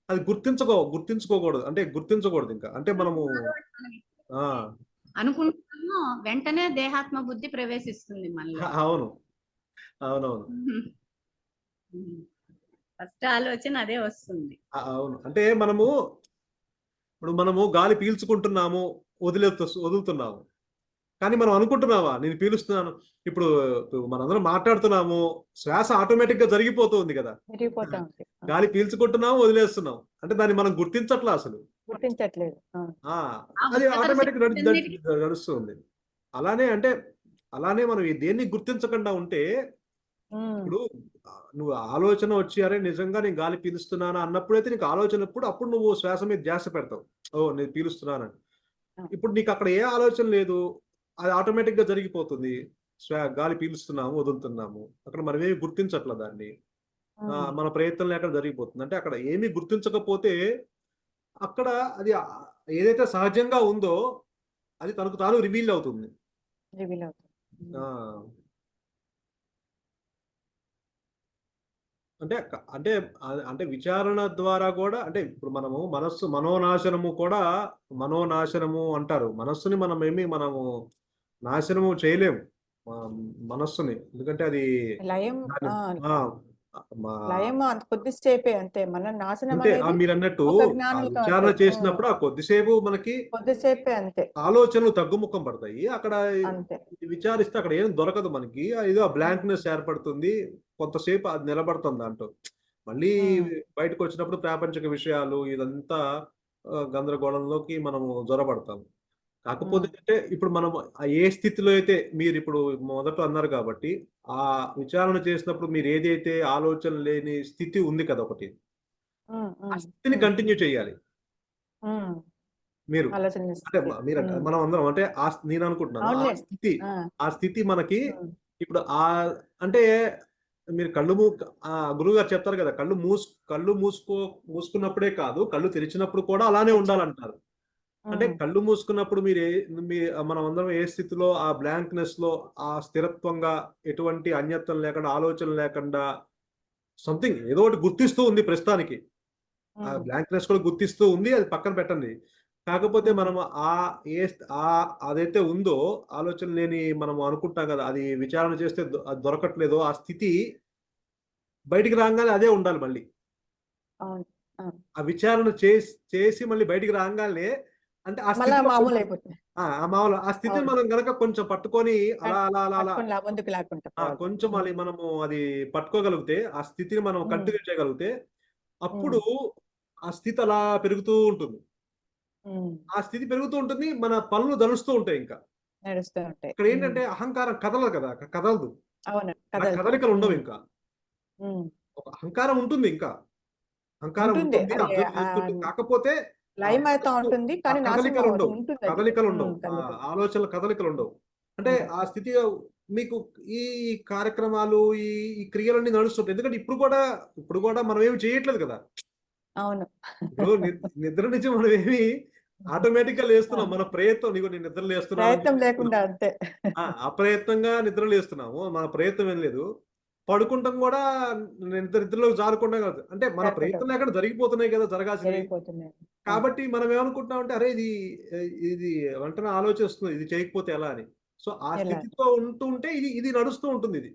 అది గుర్తించుకోకూడదు, అంటే గుర్తించకూడదు ఇంకా, అంటే మనము ఆ అనుకుంటామో వెంటనే దేహాత్మ బుద్ధి ప్రవేశిస్తుంది మనలో. అవును అవునవును ఫస్ట్ ఆలోచన అదే వస్తుంది. అవును, అంటే మనము గాలి పీల్చుకుంటున్నాము, వదులుతున్నాము, కానీ మనం అనుకుంటున్నావా నేను పీలుస్తున్నాను. ఇప్పుడు మనందరం మాట్లాడుతున్నాము, శ్వాస ఆటోమేటిక్ గా జరిగిపోతుంది కదా. పెరిగిపోతా ఉంది. గాలి పీల్చుకుంటున్నాము, వదిలేస్తున్నాం, అంటే దాన్ని మనం గుర్తించట్లా అసలు. గుర్తించట్లేదు. ఆ ఆ అది ఉచ్చతల ఆటోమేటిక్ శక్తులన్నిటికీ నడుస్తుంది. అలానే అంటే అలానే మనం దేన్ని గుర్తించకుండా ఉంటే ఇప్పుడు నువ్వు ఆలోచన వచ్చి అరే నిజంగా నేను గాలి పీలుస్తున్నానా అన్నప్పుడైతే నీకు ఆలోచన అప్పుడు నువ్వు శ్వాస మీద ధ్యాస పెడతావు, ఓ నేను పీలుస్తున్నానని. ఇప్పుడు నీకు అక్కడ ఏ ఆలోచన లేదు, అది ఆటోమేటిక్ గా జరిగిపోతుంది. గాలి పీలుస్తున్నాము, వదులుతున్నాము, అక్కడ మనమేమి గుర్తించట్ల దాన్ని. మన ప్రయత్నం లేక జరిగిపోతుంది. అంటే అక్కడ ఏమీ గుర్తించకపోతే అక్కడ అది ఏదైతే సహజంగా ఉందో అది తనకు తాను రివీల్ అవుతుంది. ఆ అంటే అంటే అంటే విచారణ ద్వారా కూడా, అంటే ఇప్పుడు మనము మనోనాశనము అంటారు. మనము నాశనము చేయలేము మనస్సుని, ఎందుకంటే అది లయం ఆ, మా లయం అంత కొద్దిసేపే అంతే. మన నాశనం అంటే అనేది మీరు అన్నట్టు ఒక ఆ జ్ఞానులకు విచారణ అంతే. చేసినప్పుడు ఆ కొద్దిసేపు మనకి కొద్దిసేపే అంతే. ఆలోచనలు తగ్గుముఖం పడతాయి. అక్కడ అంతే. విచారిస్తే అక్కడ ఏం దొరకదు మనకి, ఏదో బ్లాంక్నెస్ ఏర్పడుతుంది, కొంతసేపు అది నిలబడుతుంది దాంట్లో. మళ్ళీ బయటకు వచ్చినప్పుడు ప్రాపంచిక విషయాలు ఇదంతా గందరగోళంలోకి మనము జొరబడతాము. కాకపోతే అంటే ఇప్పుడు మనం ఏ స్థితిలో అయితే మీరు ఇప్పుడు మొదట అన్నారు కాబట్టి ఆ విచారణ చేసినప్పుడు మీరు ఏదైతే ఆలోచన లేని స్థితి ఉంది కదా ఒకటి, ఆ స్థితిని కంటిన్యూ చేయాలి మీరు. ఆలోచన అంటే స్థితి. మనం అందరం అంటే నేను అనుకుంటున్నాను అవునులే. ఆ స్థితి మనకి ఇప్పుడు అంటే మీరు గురువు గారు చెప్తారు కదా, కళ్ళు మూసుకున్నప్పుడే కాదు, కళ్ళు తెరిచినప్పుడు కూడా అలానే ఉండాలంటారు. అంటే కళ్ళు మూసుకున్నప్పుడు మనం అందరం ఏ స్థితిలో ఆ బ్లాంక్నెస్ లో ఆ స్థిరత్వంగా ఎటువంటి అన్యత్వం లేకుండా, ఆలోచన లేకుండా సంథింగ్ ఏదో ఒకటి గుర్తిస్తూ ఉంది ప్రస్తుతానికి. ఆ బ్లాంక్నెస్ కూడా గుర్తిస్తూ ఉంది, అది పక్కన పెట్టండి. కాకపోతే మనం అదైతే ఉందో ఆలోచన లేని మనం అనుకుంటాం కదా, అది విచారణ చేస్తే అది దొరకట్లేదో ఆ స్థితి బయటికి రాగానే అదే ఉండాలి మళ్ళీ. ఆ విచారణ చేసి మళ్ళీ బయటికి రాగానే అంటే ఆ మళ్ళా స్థితిలో మామూలు అయిపోతుంది. ఆ మామూలు ఆ స్థితిని అవును. మనం గనక కొంచెం పట్టుకొని అలా అలా అలా అలా పట్టుకొని ముందుకు లాక్కుంటా పోవాలి. కొంచెం అది మనము అది పట్టుకోగలిగితే ఆ స్థితిని మనం ఉమ్, కంటిన్యూ చేయగలిగితే ఉమ్, అప్పుడు ఆ స్థితి అలా పెరుగుతూ ఉంటుంది. ఉమ్. ఆ స్థితి పెరుగుతూ ఉంటుంది. మన పనులు దలుస్తూ ఉంటాయి ఇంకా. నడుస్తూ ఉంటాయి. ఇక్కడ ఏంటంటే అహంకారం కదలదు కదా, కదలదు. అవును, ఆ కదలదు. కదలికలు ఉండవు ఇంకా. ఉమ్. ఒక అహంకారం ఉంటుంది ఇంకా. అహంకారం ఉంటుంది, ఉంటుంది, అది అబ్జర్వ్ చేస్తుంటుంది. కాకపోతే ఆ లయం అవుతా మనస్సు ఉంటుంది, ఆ కానీ నాశనం కదలికలు అవ్వదు, ఉండవు. ఉంటుంది అది. కదలికలు ఉండవు. ఆ కదలికలు ఆలోచనల కదలికలు ఉండవు. అంటే ఉండవు. ఆ స్థితి మీకు ఈ కార్యక్రమాలు ఈ ఈ క్రియలన్నీ నడుస్తుంటాయి. ఎందుకంటే ఇప్పుడు కూడా మనం ఏమి చేయట్లేదు కదా. అవును. ఇప్పుడు నిద్ర నుంచి మనం ఏమి ఆటోమేటిక్ గా లేస్తున్నాం. మన ప్రయత్నం నీకు నేను నిద్ర లేస్తున్నాను అని ప్రయత్నం చెప్పి లేకుండా అంతే. అప్రయత్నంగా నిద్ర లేస్తున్నాము. మన ప్రయత్నం ఏం లేదు. పడుకుంటాం కూడా నిద్రలోకి జారుకుండా కాదు. అంటే మన జరుపుకుంటాం. ప్రయత్నం లేకుండా జరిగిపోతున్నాయి కదా జరగాల్సినవి. జరిగిపోతున్నాయి. కాబట్టి మనం ఏమనుకుంటున్నామంటే అరే ఇది వెంటనే ఆలోచిస్తుంది. ఇది చేయకపోతే ఎలా అని. సో ఆ ఎలా? స్థితితో ఉంటే ఇది ఇది నడుస్తూ ఉంటుంది ఇది.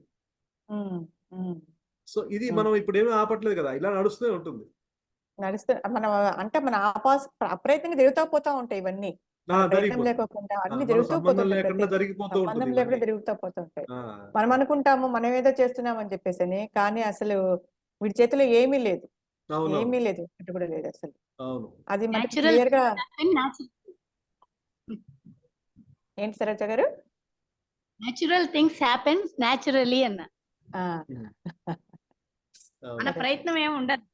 ఉమ్, ఉమ్, సో ఇది ఉమ్. మనం ఇప్పుడేమీ ఆపట్లేదు కదా. ఇలా నడుస్తూనే ఉంటుంది. నడుస్తూ మనం అంటే మన అప్రయత్నంగా జరుగుతూ పోతా ఉంటాయి ఇవన్నీ. మన ప్రయత్నం జరిగిపోతుంది. లేకోకుండా అన్ని మన జరుగుతూ సంబంధం పోతుంటాయి. లేకుండా ప్రతి జరిగిపోతూ ఉంటుంది సంబంధం లేకుండా ఇవన్నీ. జరుగుతూ పోతుంటాయి. ఆ! మనం అనుకుంటాము మనం ఏదో చేస్తున్నాం అని చెప్పేసి, కానీ అసలు వీడి చేతిలో ఏమీ లేదు. అవునవును. ఏమీ లేదు, ఒకటి కూడా లేదు అసలు. అవును. అది మనకి న్యాచురల్ క్లియర్ గా. ఏంటి సరోజ గారు? న్యాచురల్ థింగ్స్ హ్యాపెన్ న్యాచురలీ అన్న. ఆ, హ్మ్. మన అవును. ప్రయత్నం ఏమి ఉండదు.